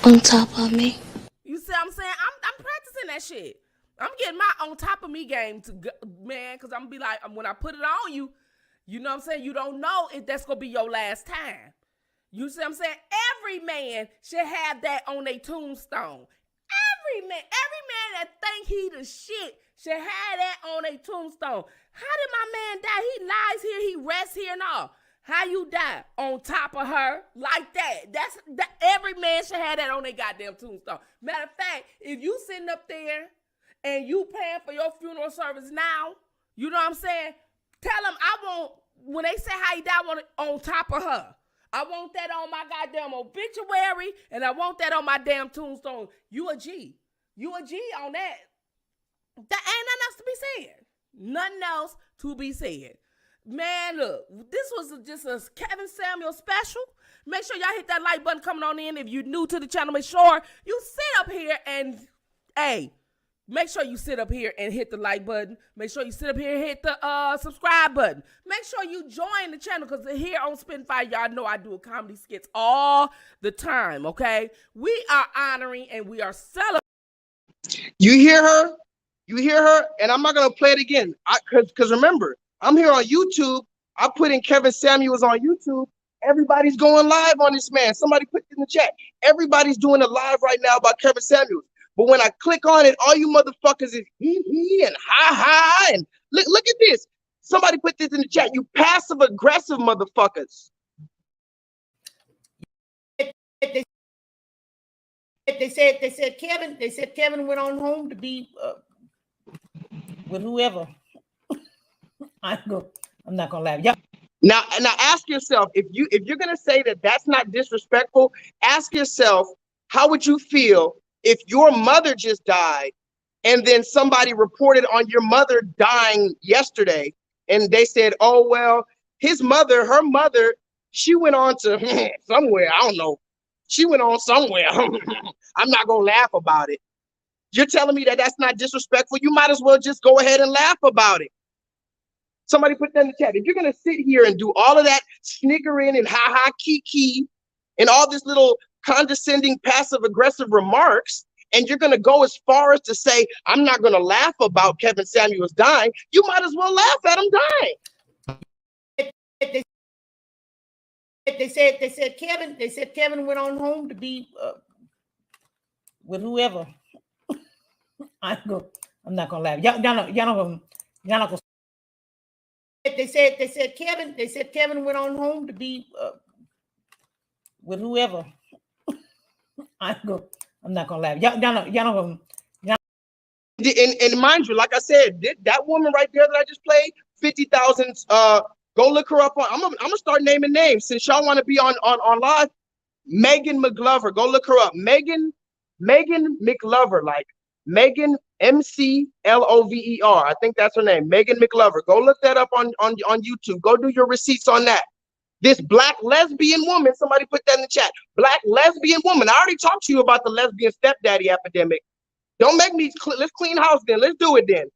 on top of me. You see what I'm saying? I'm practicing that shit. I'm getting my on top of me game to go, man, because I'm gonna be like, when I put it on you, you know what I'm saying? You don't know if that's gonna be your last time. You see what I'm saying? Every man should have that on their tombstone. Every man that think he the shit should have that on their tombstone. How did my man die? He lies here, he rests here and all. How you die? On top of her? Like that. That every man should have that on their goddamn tombstone. Matter of fact, if you sitting up there and you paying for your funeral service now, you know what I'm saying? Tell them I want, when they say how he died, I want it on top of her. I want that on my goddamn obituary, and I want that on my damn tombstone. You a G. You a G on that. That ain't nothing else to be said. Nothing else to be said. Man, look, this was just a Kevin Samuel special. Make sure y'all hit that like button coming on in. If you're new to the channel, make sure you sit up here and, hey, Make sure you sit up here and hit the like button. Make sure you sit up here and hit the subscribe button. Make sure you join the channel because here on Spitfire, y'all know I do a comedy skits all the time, okay? We are honoring and we are celebrating. You hear her? You hear her? And I'm not going to play it again. Because remember, I'm here on YouTube. I put in Kevin Samuels on YouTube. Everybody's going live on this man. Somebody put it in the chat. Everybody's doing a live right now about Kevin Samuels. But when I click on it, all you motherfuckers is he and ha and look at this. Somebody put this in the chat. You passive aggressive motherfuckers. They said Kevin went on home to be with whoever. I'm not gonna laugh. Yeah. Now ask yourself, if you're gonna say that that's not disrespectful, ask yourself, how would you feel if your mother just died and then somebody reported on your mother dying yesterday and they said, oh, well, her mother, she went on to somewhere, I don't know. She went on somewhere. I'm not going to laugh about it. You're telling me that that's not disrespectful? You might as well just go ahead and laugh about it. Somebody put that in the chat. If you're going to sit here and do all of that sniggering and ha-ha, kiki, and all this little condescending, passive-aggressive remarks, and you're going to go as far as to say, I'm not going to laugh about Kevin Samuels dying, you might as well laugh at him dying. They said Kevin went on home to be with whoever. I'm not gonna laugh. Y'all not gonna. They said Kevin went on home to be with whoever. I'm not gonna laugh. Y'all not gonna. And mind you, like I said, that woman right there that I just played, 50,000. Go look her up on. I'm gonna start naming names since y'all want to be on live. Megan McLover, go look her up. Megan McLover, like Megan McLover. I think that's her name. Megan McLover. Go look that up on YouTube. Go do your receipts on that. This black lesbian woman. Somebody put that in the chat. Black lesbian woman. I already talked to you about the lesbian stepdaddy epidemic. Don't make me. Let's clean house then. Let's do it then.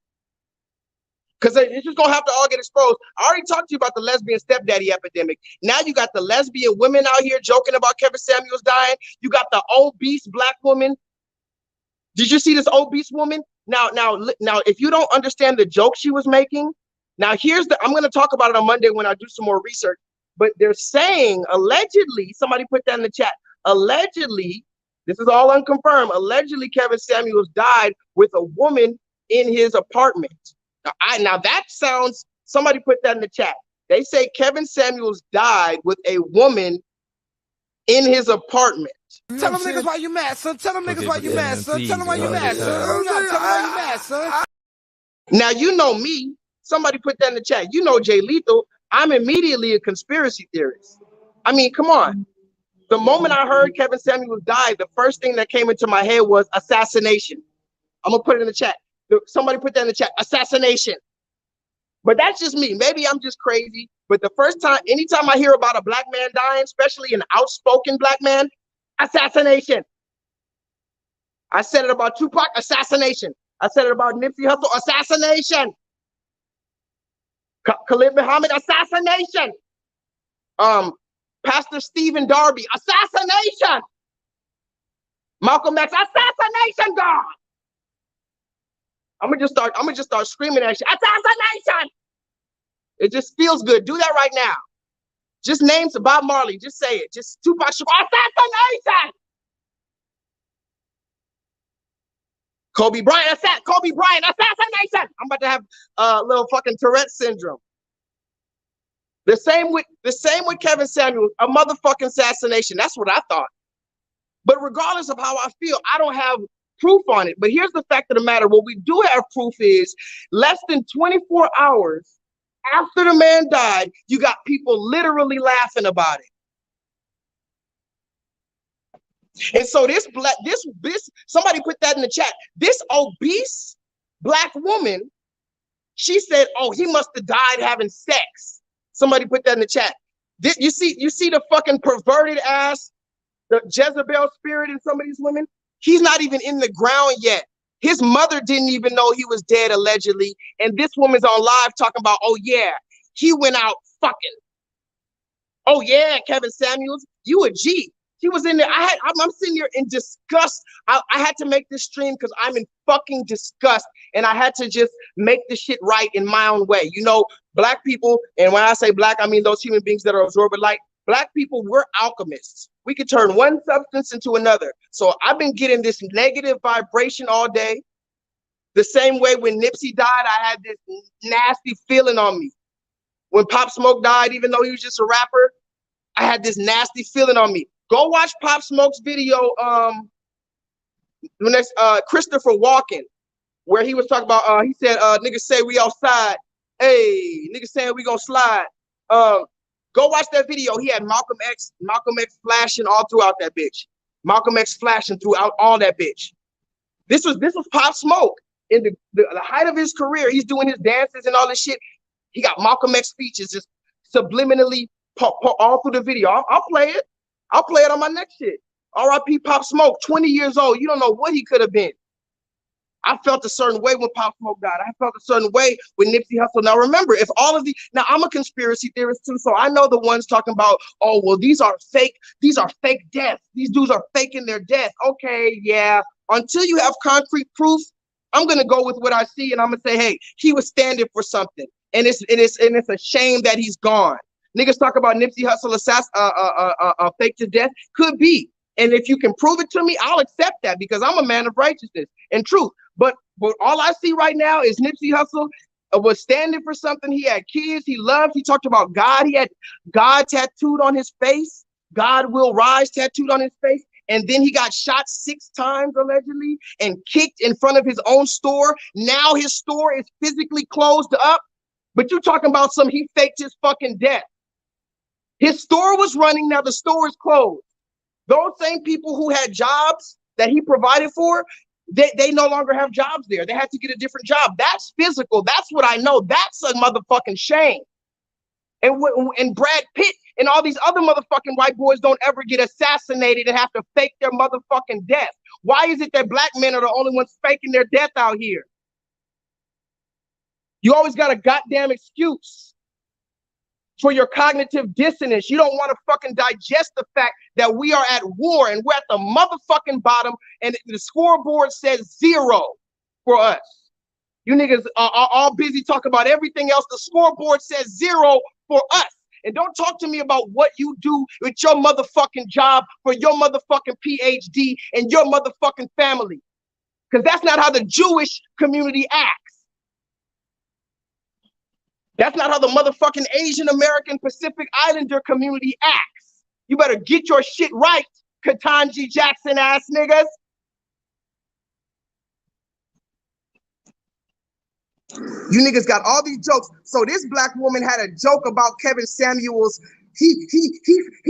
Because it's just going to have to all get exposed. I already talked to you about the lesbian stepdaddy epidemic. Now you got the lesbian women out here joking about Kevin Samuels dying. You got the obese black woman. Did you see this obese woman? Now, if you don't understand the joke she was making, now I'm going to talk about it on Monday when I do some more research. But they're saying, allegedly, somebody put that in the chat, allegedly, this is all unconfirmed, allegedly Kevin Samuels died with a woman in his apartment. Now that sounds, somebody put that in the chat. They say Kevin Samuels died with a woman in his apartment. Tell them niggas why you mad, son. Tell them niggas why you mad, son. Tell them why you mad, son. Tell them why you mad, son. Now you know me. Somebody put that in the chat. You know J-LEETHAL. I'm immediately a conspiracy theorist. I mean, come on. The moment I heard Kevin Samuels died, the first thing that came into my head was assassination. I'm gonna put it in the chat. Somebody put that in the chat, assassination. But that's just me. Maybe I'm just crazy. But the first time, anytime I hear about a black man dying, especially an outspoken black man, assassination. I said it about Tupac, assassination. I said it about Nipsey Hussle, assassination. Khalid Muhammad, assassination. Pastor Stephen Darby, assassination. Malcolm X, assassination, God. I'm gonna just start screaming at you. Assassination! It just feels good. Do that right now. Just name Bob Marley. Just say it. Just Tupac Shakur. Assassination! Kobe Bryant, assassination! I'm about to have a little fucking Tourette syndrome. The same with Kevin Samuels, a motherfucking assassination. That's what I thought. But regardless of how I feel, I don't have proof on it. But here's the fact of the matter. What we do have proof is less than 24 hours after the man died, you got people literally laughing about it. And so this somebody put that in the chat. This obese black woman, she said, oh, he must have died having sex. Somebody put that in the chat. You see the fucking perverted ass, the Jezebel spirit in some of these women? He's not even in the ground yet. His mother didn't even know he was dead, allegedly. And this woman's on live talking about, oh yeah, he went out fucking. Oh yeah, Kevin Samuels, you a G. He was in there. I'm sitting here in disgust. I had to make this stream because I'm in fucking disgust. And I had to just make the shit right in my own way. You know, black people, and when I say black, I mean those human beings that are absorbent light. Black people, we're alchemists. We could turn one substance into another. So I've been getting this negative vibration all day. The same way when Nipsey died, I had this nasty feeling on me. When Pop Smoke died, even though he was just a rapper, I had this nasty feeling on me. Go watch Pop Smoke's video, Christopher Walken, where he was talking about, he said, niggas say we outside. Hey, niggas saying we gonna slide. Go watch that video. He had Malcolm X flashing all throughout that bitch. Malcolm X flashing throughout all that bitch. This was Pop Smoke. In the height of his career, he's doing his dances and all this shit. He got Malcolm X speeches just subliminally all through the video. I'll play it. I'll play it on my next shit. R.I.P. Pop Smoke, 20 years old. You don't know what he could have been. I felt a certain way when Pop Smoke died. I felt a certain way with Nipsey Hussle. Now remember, if all of now I'm a conspiracy theorist too, so I know the ones talking about, oh, well, these are fake deaths. These dudes are faking their death. Okay, yeah. Until you have concrete proof, I'm gonna go with what I see, and I'm gonna say, hey, he was standing for something. And it's a shame that he's gone. Niggas talk about Nipsey Hussle faked to death. Could be. And if you can prove it to me, I'll accept that because I'm a man of righteousness and truth. But all I see right now is Nipsey Hussle was standing for something. He had kids he loved. He talked about God. He had God tattooed on his face. God will rise tattooed on his face. And then he got shot 6 times allegedly and kicked in front of his own store. Now his store is physically closed up. But you talking about he faked his fucking death. His store was running, now the store is closed. Those same people who had jobs that he provided for, they no longer have jobs there. They had to get a different job. That's physical. That's what I know. That's a motherfucking shame. And Brad Pitt and all these other motherfucking white boys don't ever get assassinated and have to fake their motherfucking death. Why is it that black men are the only ones faking their death out here? You always got a goddamn excuse for your cognitive dissonance. You don't want to fucking digest the fact that we are at war and we're at the motherfucking bottom and the scoreboard says 0 for us. You niggas are all busy talking about everything else. The scoreboard says 0 for us. And don't talk to me about what you do with your motherfucking job for your motherfucking PhD and your motherfucking family. Because that's not how the Jewish community acts. That's not how the motherfucking Asian American Pacific Islander community acts. You better get your shit right, Ketanji Jackson ass niggas. You niggas got all these jokes. So this black woman had a joke about Kevin Samuels. He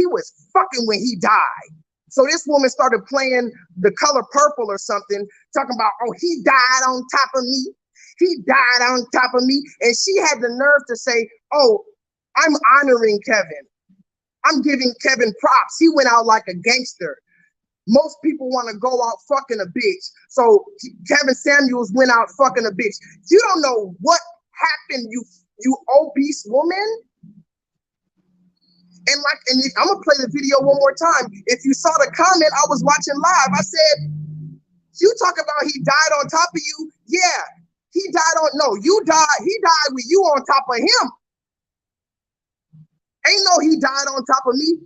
was fucking when he died. So this woman started playing The Color Purple or something, talking about, oh, he died on top of me. He died on top of me. And she had the nerve to say, oh, I'm honoring Kevin. I'm giving Kevin props. He went out like a gangster. Most people want to go out fucking a bitch. So Kevin Samuels went out fucking a bitch. You don't know what happened, you obese woman. And I'm gonna play the video one more time. If you saw the comment, I was watching live. I said, you talk about he died on top of you. Yeah, he died with you on top of him. Ain't no he died on top of me.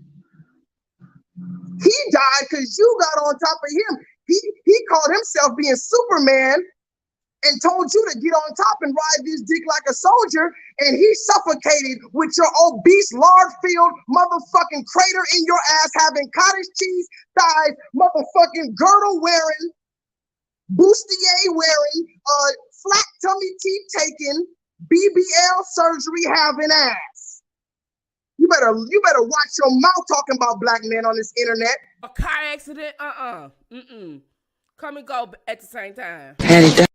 He died because you got on top of him. He called himself being Superman and told you to get on top and ride this dick like a soldier, and he suffocated with your obese, lard-filled motherfucking crater in your ass, having cottage cheese thighs, motherfucking girdle wearing, bustier wearing, flat tummy teeth taking, BBL surgery having ass. You better watch your mouth talking about black men on this internet. A car accident? Come and go at the same time. Patty died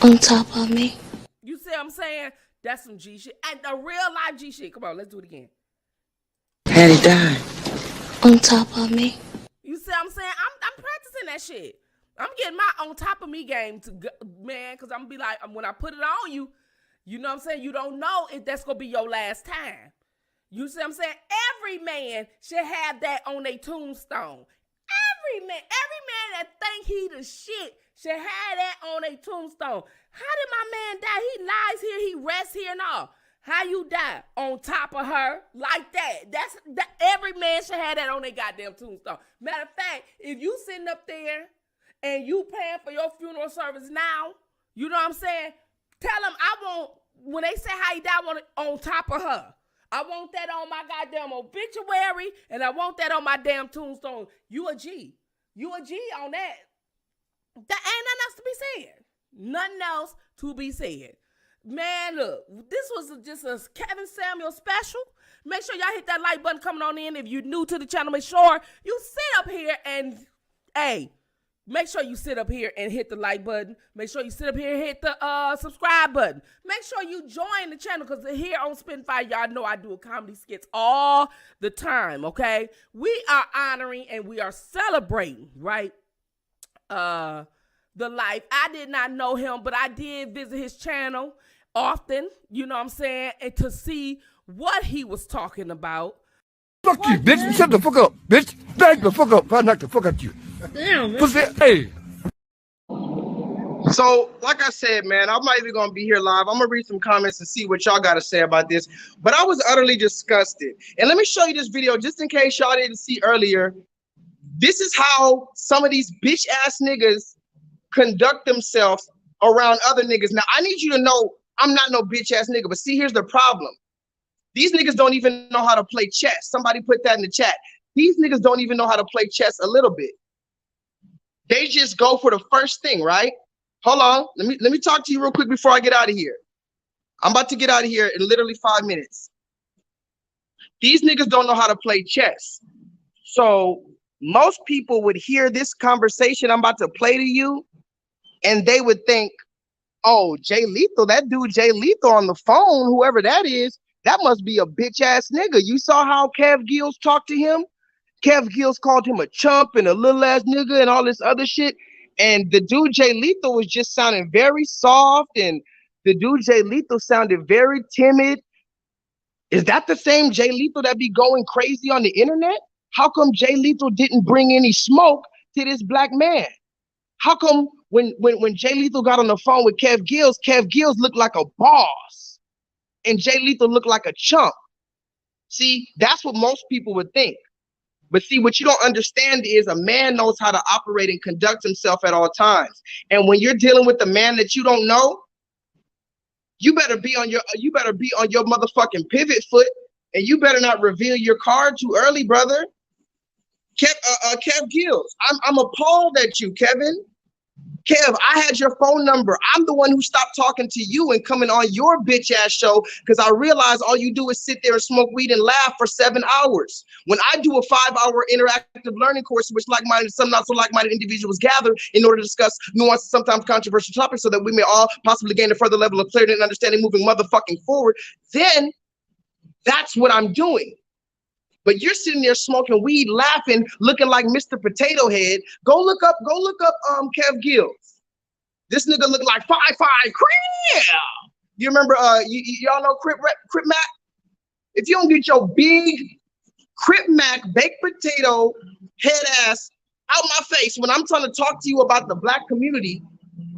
on top of me. You see what I'm saying? That's some G shit. And the real life G shit. Come on, let's do it again. Patty died on top of me. You see what I'm saying? I'm practicing that shit. I'm getting my on top of me game man, because I'm gonna be like, when I put it on you, you know what I'm saying? You don't know if that's gonna be your last time. You see what I'm saying? Every man should have that on their tombstone. Every man that think he the shit should have that on their tombstone. How did my man die? He lies here, he rests here and all. How you die? On top of her? Like that. Every man should have that on their goddamn tombstone. Matter of fact, if you sitting up there and you paying for your funeral service now, you know what I'm saying? Tell them I want, when they say how you die, I want it on top of her. I want that on my goddamn obituary, and I want that on my damn tombstone. You a G. You a G on that. That ain't nothing else to be said. Nothing else to be said. Man, look, this was just a Kevin Samuel special. Make sure y'all hit that like button coming on in. If you're new to the channel, make sure you sit up here and, hey, make sure you sit up here and hit the like button. Make sure you sit up here and hit the subscribe button. Make sure you join the channel, because here on Spitfire, y'all know I do a comedy skits all the time, okay? We are honoring and we are celebrating, right? The life. I did not know him, but I did visit his channel often, you know what I'm saying, and to see what he was talking about. Fuck you, bitch. Shut the fuck up, bitch. Back the fuck up. If I knock the fuck out you. Damn, man. Pussy, hey. So, like I said, man, I'm not even gonna be here live. I'm gonna read some comments and see what y'all gotta say about this. But I was utterly disgusted. And let me show you this video just in case y'all didn't see earlier. This is how some of these bitch ass niggas conduct themselves around other niggas. Now, I need you to know I'm not no bitch ass nigga, but see, here's the problem. These niggas don't even know how to play chess. Somebody put that in the chat. These niggas don't even know how to play chess a little bit. They just go for the first thing, right? Hold on. Let me talk to you real quick before I get out of here. I'm about to get out of here in literally 5 minutes. These niggas don't know how to play chess. So most people would hear this conversation I'm about to play to you, and they would think, oh, J-Lethal, that dude J-Lethal on the phone, whoever that is, that must be a bitch ass nigga. You saw how Kev Gills talked to him? Kev Gills called him a chump and a little ass nigga and all this other shit. And the dude J-Lethal was just sounding very soft, and the dude J-Lethal sounded very timid. Is that the same J-Lethal that be going crazy on the internet? How come J-Lethal didn't bring any smoke to this black man? How come when J-Lethal got on the phone with Kev Gills looked like a boss and J-Lethal looked like a chump? See, that's what most people would think. But see, what you don't understand is a man knows how to operate and conduct himself at all times. And when you're dealing with a man that you don't know, you better be on your motherfucking pivot foot, and you better not reveal your card too early, brother. Kev Gills, I'm appalled at you, Kevin. Kev, I had your phone number. I'm the one who stopped talking to you and coming on your bitch ass show because I realized all you do is sit there and smoke weed and laugh for 7 hours. When I do a 5-hour interactive learning course in which like-minded and some not so like-minded individuals gather in order to discuss nuanced, sometimes controversial topics so that we may all possibly gain a further level of clarity and understanding moving motherfucking forward, then that's what I'm doing. But you're sitting there smoking weed, laughing, looking like Mr. Potato Head. Go look up Kev Gills. This nigga look like 5'5" Crip. You remember y'all know Crip Mac? If you don't get your big Crip Mac baked potato head ass out my face when I'm trying to talk to you about the black community.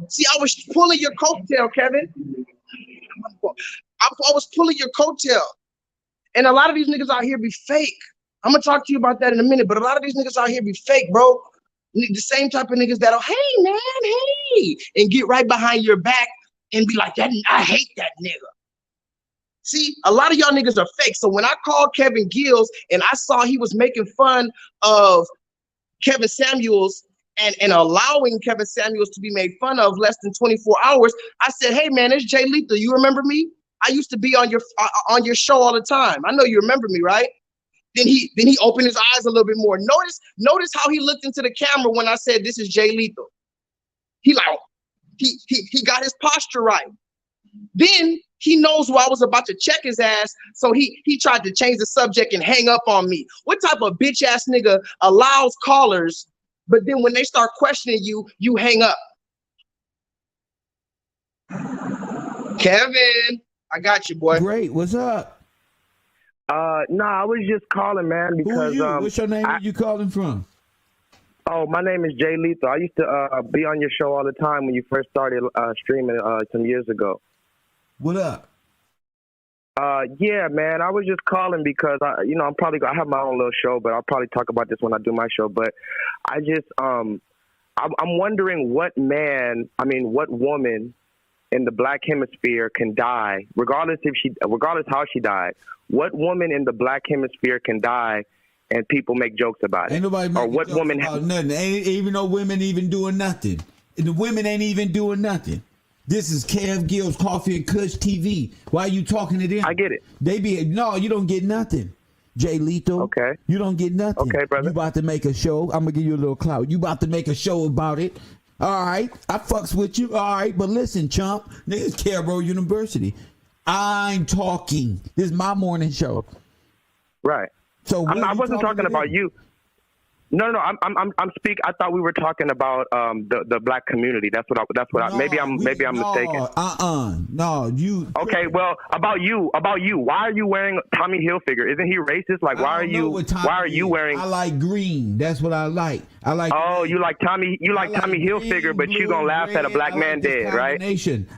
See, I was pulling your coattail, Kevin. I was pulling your coattail. And a lot of these niggas out here be fake. I'm gonna talk to you about that in a minute, but a lot of these niggas out here be fake, bro. The same type of niggas that'll, hey man, hey, and get right behind your back and be like, I hate that nigga. See, a lot of y'all niggas are fake. So when I called Kevin Gills and I saw he was making fun of Kevin Samuels and allowing Kevin Samuels to be made fun of less than 24 hours, I said, hey man, it's J-Lethal. You remember me? I used to be on your show all the time. I know you remember me, right? Then he opened his eyes a little bit more. Notice how he looked into the camera when I said this is J-Lethal. He got his posture right. Then he knows who I was about to check his ass, so he tried to change the subject and hang up on me. What type of bitch ass nigga allows callers but then when they start questioning you, you hang up. Kevin, I got you, boy. Great. What's up? No, I was just calling, man, because Who are you? What's your name? Where you calling from? Oh, my name is J-LEETHAL. I used to be on your show all the time when you first started streaming some years ago. What up? Yeah, man, I was just calling because I have my own little show, but I'll probably talk about this when I do my show. But I just I'm wondering what woman in the black hemisphere can die, regardless how she died. What woman in the black hemisphere can die and people make jokes about it? Ain't nobody making jokes about nothing. Ain't even no women even doing nothing. And the women ain't even doing nothing. This is Kev Gill's Coffee and Kush TV. Why are you talking to them? I get it. No, you don't get nothing. J-Lethal. Okay. You don't get nothing. Okay, brother. You about to make a show. I'm gonna give you a little clout. You about to make a show about it. All right. I fucks with you. All right. But listen, chump. This is Cairo University. I'm talking. This is my morning show. Right. So I wasn't talking about you. No. I'm speaking. I thought we were talking about the black community. That's what maybe I'm mistaken. No, you. Okay, well, about you. Why are you wearing Tommy Hilfiger? Isn't he racist? Like, why are you wearing? I like green. That's what I like. I like. Oh, you like Tommy Hilfiger, but you gonna laugh at a black man dead, right?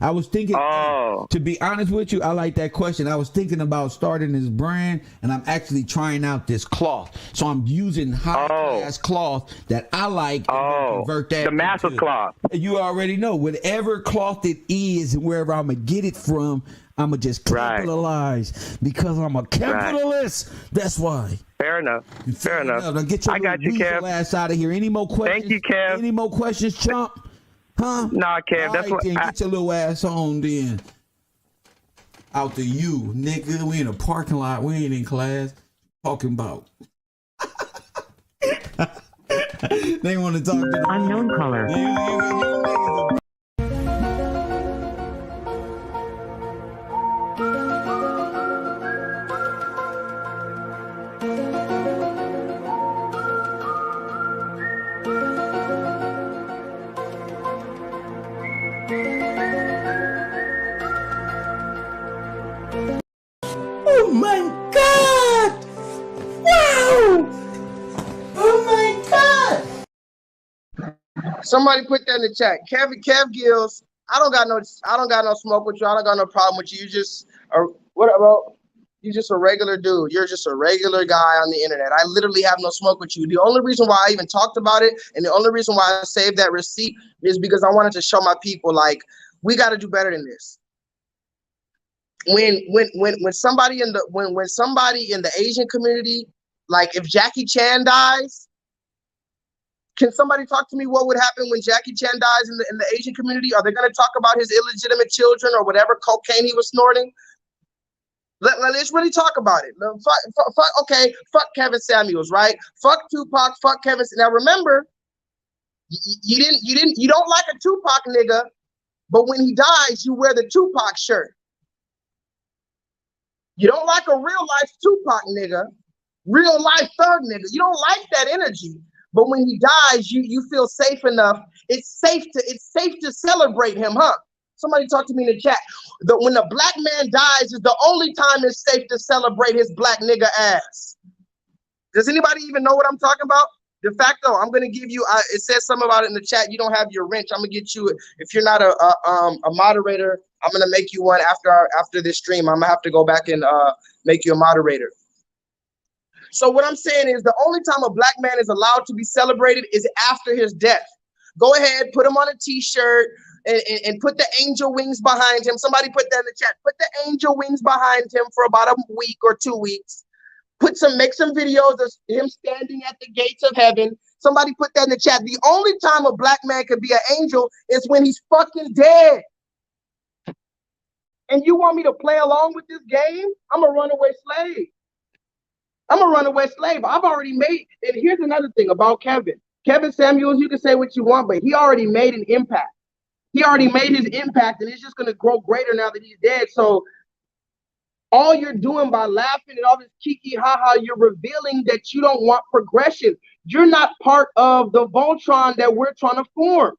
I was thinking. To be honest with you, I like that question. I was thinking about starting this brand, and I'm actually trying out this cloth. So I'm using high class cloth that I like. Convert that the massive cloth. You already know. Whatever cloth it is, wherever I'm gonna get it from, I'm gonna just capitalize because I'm a capitalist. That's why. Fair enough. Now get your weasel ass out of here. Any more questions? Thank you, Kev. Any more questions, chump? Huh? Nah, Kev. That's what. Get your little ass on then. Out to you, nigga. We in a parking lot. We ain't in class. Talking about. They want to talk to the unknown caller. Oh my God! Wow! Oh my God! Somebody put that in the chat. Kev Gills. I don't got no smoke with you. I don't got no problem with you. You just you just a regular dude. You're just a regular guy on the internet. I literally have no smoke with you. The only reason why I even talked about it and the only reason why I saved that receipt is because I wanted to show my people, like, we got to do better than this. When somebody in the Asian community, like if Jackie Chan dies, can somebody talk to me what would happen when Jackie Chan dies in the Asian community? Are they going to talk about his illegitimate children or whatever cocaine he was snorting? Let's really talk about it. Fuck Kevin Samuels, right? Fuck Tupac, fuck Kevin. Now remember, you don't like a Tupac nigga, but when he dies, you wear the Tupac shirt. You don't like a real life Tupac nigga, real life thug nigga. You don't like that energy. But when he dies, you feel safe enough. It's safe to celebrate him, huh? Somebody talk to me in the chat. When a black man dies is the only time it's safe to celebrate his black nigga ass. Does anybody even know what I'm talking about? De facto, I'm gonna give you. It says something about it in the chat. You don't have your wrench. I'm gonna get you. If you're not a moderator, I'm gonna make you one after this stream. I'm gonna have to go back and make you a moderator. So what I'm saying is the only time a black man is allowed to be celebrated is after his death. Go ahead, put him on a t-shirt and put the angel wings behind him. Somebody put that in the chat. Put the angel wings behind him for about a week or 2 weeks. Make some videos of him standing at the gates of heaven. Somebody put that in the chat. The only time a black man can be an angel is when he's fucking dead. And you want me to play along with this game? I'm a runaway slave. I'm a runaway slave. I've already made, and here's another thing about Kevin. Kevin Samuels, you can say what you want, but he already made an impact. He already made his impact, and it's just going to grow greater now that he's dead. So all you're doing by laughing and all this kiki ha-ha, you're revealing that you don't want progression. You're not part of the Voltron that we're trying to form.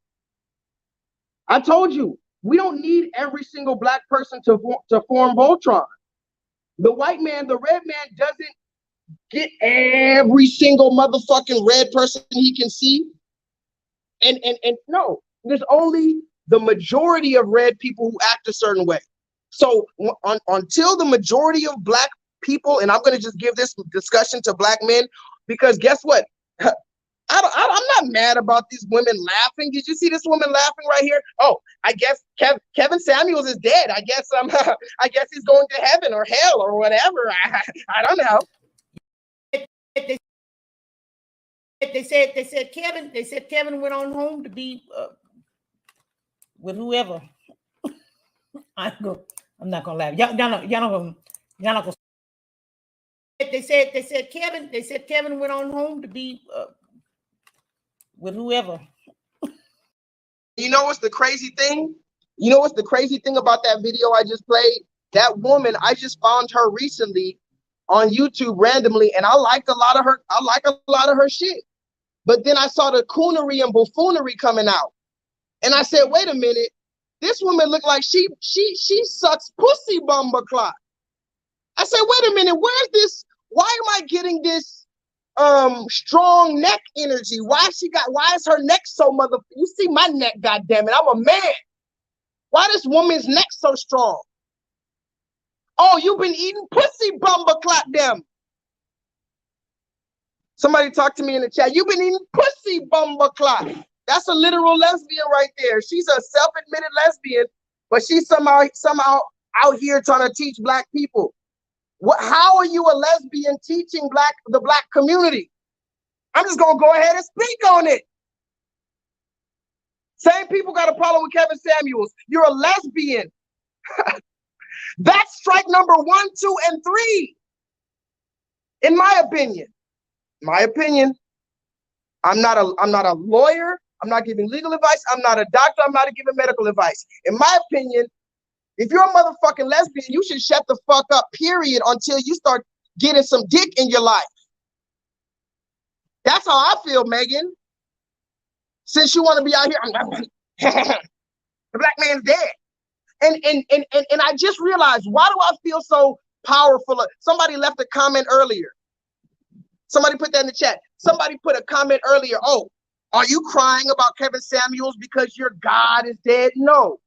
I told you, we don't need every single black person to form Voltron. The white man, the red man doesn't get every single motherfucking red person he can see. And no, there's only the majority of red people who act a certain way. So until the majority of black people, and I'm going to just give this discussion to black men, because guess what? I'm not mad about these women laughing. Did you see this woman laughing right here? Oh, I guess Kevin Samuels is dead. I guess I guess he's going to heaven or hell or whatever. I don't know. They said Kevin went on home to be with whoever. I'm not gonna laugh. Y'all not gonna. They said Kevin went on home to be with whoever. You know what's the crazy thing? You know what's the crazy thing about that video I just played? That woman, I just found her recently on YouTube randomly, and I liked a lot of her. I like a lot of her shit. But then I saw the coonery and buffoonery coming out, and I said, "Wait a minute, this woman looked like she sucks pussy bumper clock." I said, "Wait a minute, where's this? Why am I getting this strong neck energy? Why is her neck so mother? You see my neck, goddammit, I'm a man. Why this woman's neck so strong? Oh, you've been eating pussy bumper clock them." Somebody talk to me in the chat. You've been eating pussy bumper clock. That's a literal lesbian right there. She's a self-admitted lesbian, but she's somehow out here trying to teach black people. How are you a lesbian teaching the black community? I'm just gonna go ahead and speak on it. Same people got a problem with Kevin Samuels. You're a lesbian. That's strike number 1, 2, and 3. In my opinion. I'm not a lawyer. I'm not giving legal advice. I'm not a doctor. I'm not giving medical advice. In my opinion, if you're a motherfucking lesbian, you should shut the fuck up, period, until you start getting some dick in your life. That's how I feel, Megan. Since you want to be out here, the black man's dead. And I just realized, why do I feel so powerful? Somebody left a comment earlier. Somebody put that in the chat. Somebody put a comment earlier. Oh, are you crying about Kevin Samuels because your God is dead? No.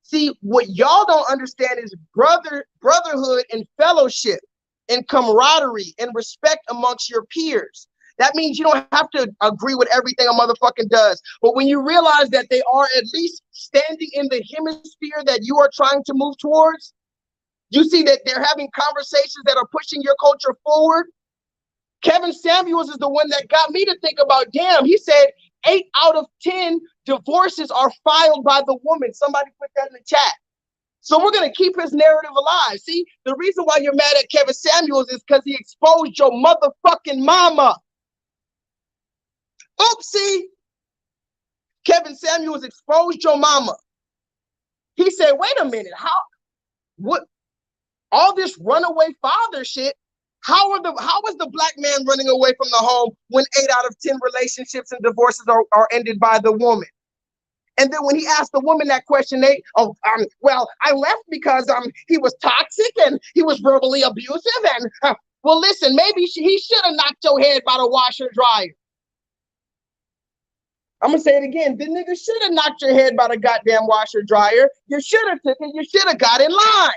See, what y'all don't understand is brotherhood and fellowship and camaraderie and respect amongst your peers. That means you don't have to agree with everything a motherfucking does. But when you realize that they are at least standing in the hemisphere that you are trying to move towards, you see that they're having conversations that are pushing your culture forward. Kevin Samuels is the one that got me to think about, damn, he said 8 out of 10 divorces are filed by the woman. Somebody put that in the chat. So we're going to keep his narrative alive. See, the reason why you're mad at Kevin Samuels is because he exposed your motherfucking mama. Oopsie. Kevin Samuels exposed your mama. He said, wait a minute, what, all this runaway father shit, how is the black man running away from the home when 8 out of 10 relationships and divorces are ended by the woman? And then when he asked the woman that question, well, I left because he was toxic and he was verbally abusive. And well, listen, maybe he should have knocked your head by the washer dryer. I'm gonna say it again. The nigga should have knocked your head by the goddamn washer dryer. You should have took it. You should have got in line.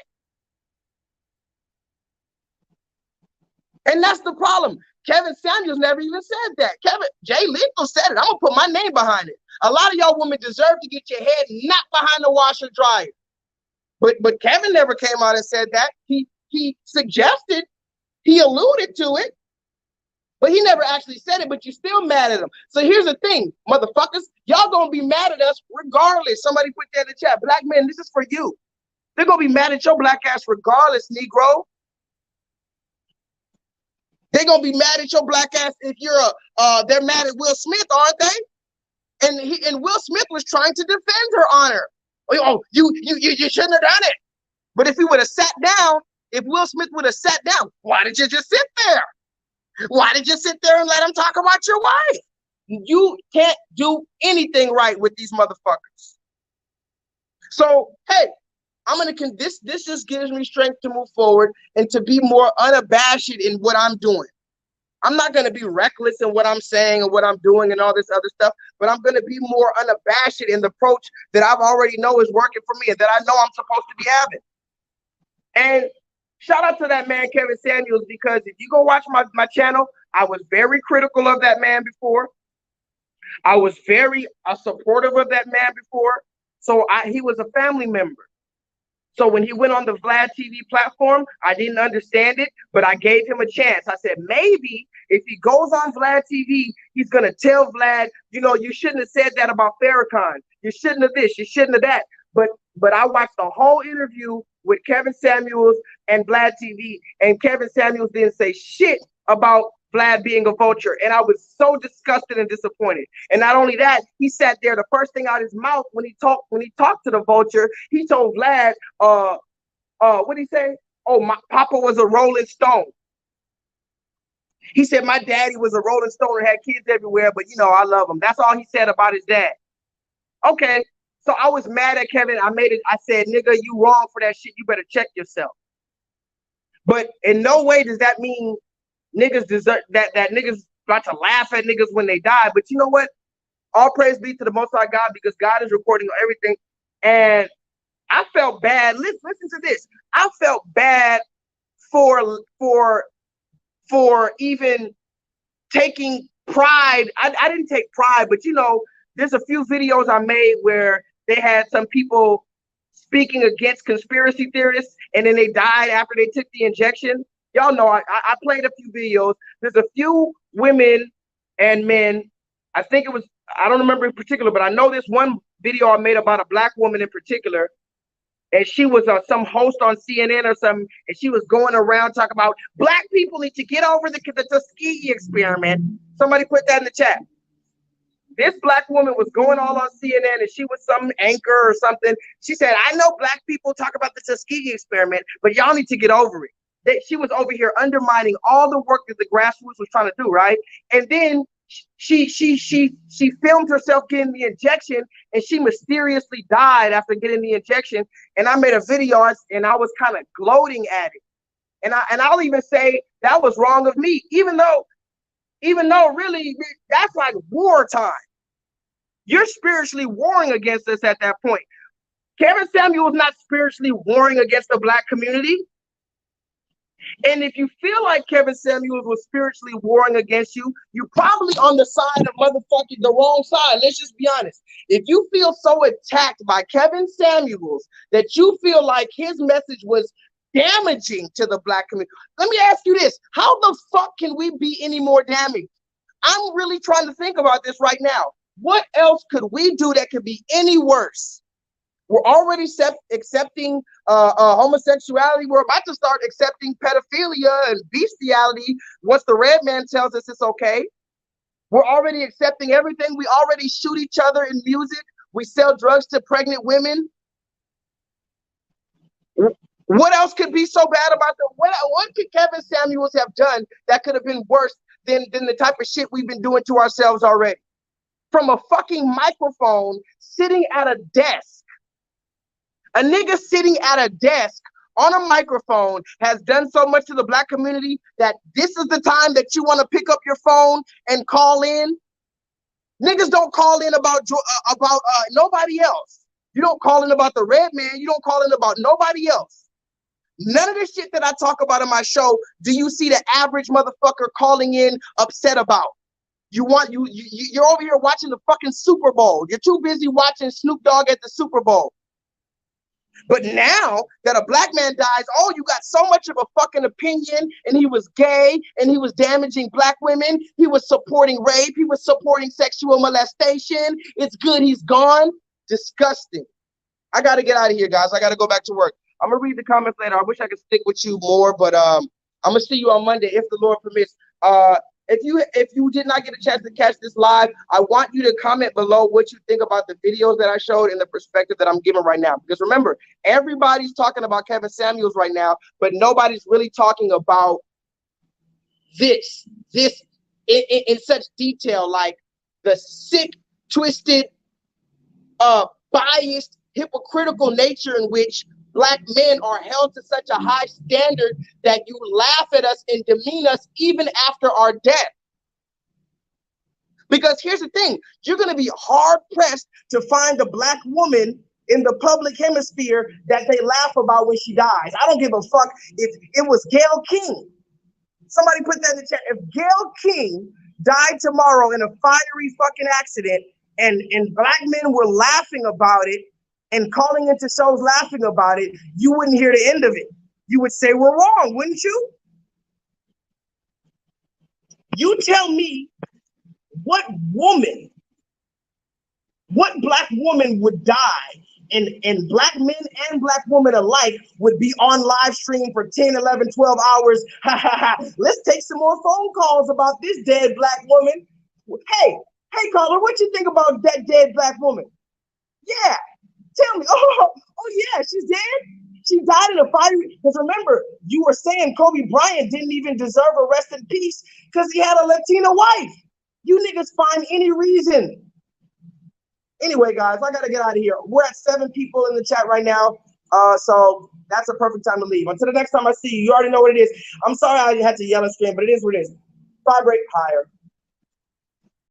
And that's the problem. Kevin Samuels never even said that. J-LEETHAL said it. I'm gonna put my name behind it. A lot of y'all women deserve to get your head knocked behind the washer dryer. But Kevin never came out and said that. He suggested, he alluded to it, but he never actually said it, but you're still mad at him. So here's the thing, motherfuckers, y'all gonna be mad at us regardless. Somebody put that in the chat. Black men, this is for you. They're gonna be mad at your black ass regardless, Negro. They're gonna be mad at your black ass if you're they're mad at Will Smith, aren't they? And Will Smith was trying to defend her honor. Oh, you shouldn't have done it. But if he would have sat down, if Will Smith would have sat down, why did you just sit there? Why did you sit there and let him talk about your wife? You can't do anything right with these motherfuckers. So, hey, this just gives me strength to move forward and to be more unabashed in what I'm doing. I'm not going to be reckless in what I'm saying and what I'm doing and all this other stuff, but I'm going to be more unabashed in the approach that I've already know is working for me and that I know I'm supposed to be having. And shout out to that man, Kevin Samuels, because if you go watch my channel, I was very critical of that man before. I was very supportive of that man before. So he was a family member. So when he went on the Vlad TV platform, I didn't understand it, but I gave him a chance. I said, maybe if he goes on Vlad TV, he's going to tell Vlad, you shouldn't have said that about Farrakhan. You shouldn't have this. You shouldn't have that. But I watched the whole interview with Kevin Samuels and Vlad TV, and Kevin Samuels didn't say shit about Vlad being a vulture, and I was so disgusted and disappointed. And not only that, he sat there. The first thing out his mouth when he talked to the vulture, he told Vlad, what did he say? Oh, my papa was a Rolling Stone. He said my daddy was a Rolling Stone and had kids everywhere, but I love him. That's all he said about his dad. Okay, so I was mad at Kevin. I said, nigga, you wrong for that shit. You better check yourself. But in no way does that mean niggas deserve that niggas about to laugh at niggas when they die. But you know what? All praise be to the Most High God, because God is recording everything. And I felt bad. Listen to this. I felt bad for even taking pride. I didn't take pride, but there's a few videos I made where they had some people speaking against conspiracy theorists, and then they died after they took the injection. Y'all know I played a few videos. There's a few women and men. I think it was, I don't remember in particular, but I know this one video I made about a black woman in particular. And she was some host on CNN or something. And she was going around talking about black people need to get over the Tuskegee experiment. Somebody put that in the chat. This black woman was going all on CNN, and she was some anchor or something. She said, I know black people talk about the Tuskegee experiment, but y'all need to get over it. She was over here undermining all the work that the grassroots was trying to do, right? And then she filmed herself getting the injection, and she mysteriously died after getting the injection. And I made a video, and I was kind of gloating at it. And I'll even say that was wrong of me, even though really that's like wartime. You're spiritually warring against us at that point. Kevin Samuel was not spiritually warring against the black community. And if you feel like Kevin Samuels was spiritually warring against you, you're probably on the side of motherfucking the wrong side. Let's just be honest. If you feel so attacked by Kevin Samuels that you feel like his message was damaging to the black community, let me ask you this. How the fuck can we be any more damaged? I'm really trying to think about this right now. What else could we do that could be any worse? We're already accepting homosexuality. We're about to start accepting pedophilia and bestiality once the red man tells us it's okay. We're already accepting everything. We already shoot each other in music. We sell drugs to pregnant women. What else could be so bad about them? What could Kevin Samuels have done that could have been worse than the type of shit we've been doing to ourselves already? From a fucking microphone, sitting at a desk. A nigga sitting at a desk on a microphone has done so much to the black community that this is the time that you want to pick up your phone and call in. Niggas don't call in about nobody else. You don't call in about the red man. You don't call in about nobody else. None of the shit that I talk about in my show do you see the average motherfucker calling in upset about. You're over here watching the fucking Super Bowl. You're too busy watching Snoop Dogg at the Super Bowl. But now that a black man dies, oh, you got so much of a fucking opinion, and he was gay, and he was damaging black women, he was supporting rape, he was supporting sexual molestation. It's good he's gone. Disgusting. I got to get out of here, guys. I got to go back to work. I'm going to read the comments later. I wish I could stick with you more, but I'm going to see you on Monday if the Lord permits. If you did not get a chance to catch this live, I want you to comment below what you think about the videos that I showed and the perspective that I'm giving right now. Because remember, everybody's talking about Kevin Samuels right now, but nobody's really talking about this in such detail, like the sick, twisted, biased, hypocritical nature in which Black men are held to such a high standard that you laugh at us and demean us even after our death. Because here's the thing, you're going to be hard pressed to find a Black woman in the public hemisphere that they laugh about when she dies. I don't give a fuck if it was Gayle King. Somebody put that in the chat. If Gayle King died tomorrow in a fiery fucking accident and Black men were laughing about it and calling into shows laughing about it, you wouldn't hear the end of it. You would say we're wrong, wouldn't you? You tell me what Black woman would die and Black men and Black women alike would be on live stream for 10, 11, 12 hours. Let's take some more phone calls about this dead Black woman. Hey, caller, what you think about that dead Black woman? Yeah, tell me. Oh yeah, she's dead. She died in a fire. Because remember, you were saying Kobe Bryant didn't even deserve a rest in peace because he had a Latina wife. You niggas find any reason. Anyway, guys, I gotta get out of here. We're at 7 people in the chat right now. So that's a perfect time to leave. Until the next time I see you, you already know what it is. I'm sorry I had to yell and scream, but it is what it is. Vibrate higher.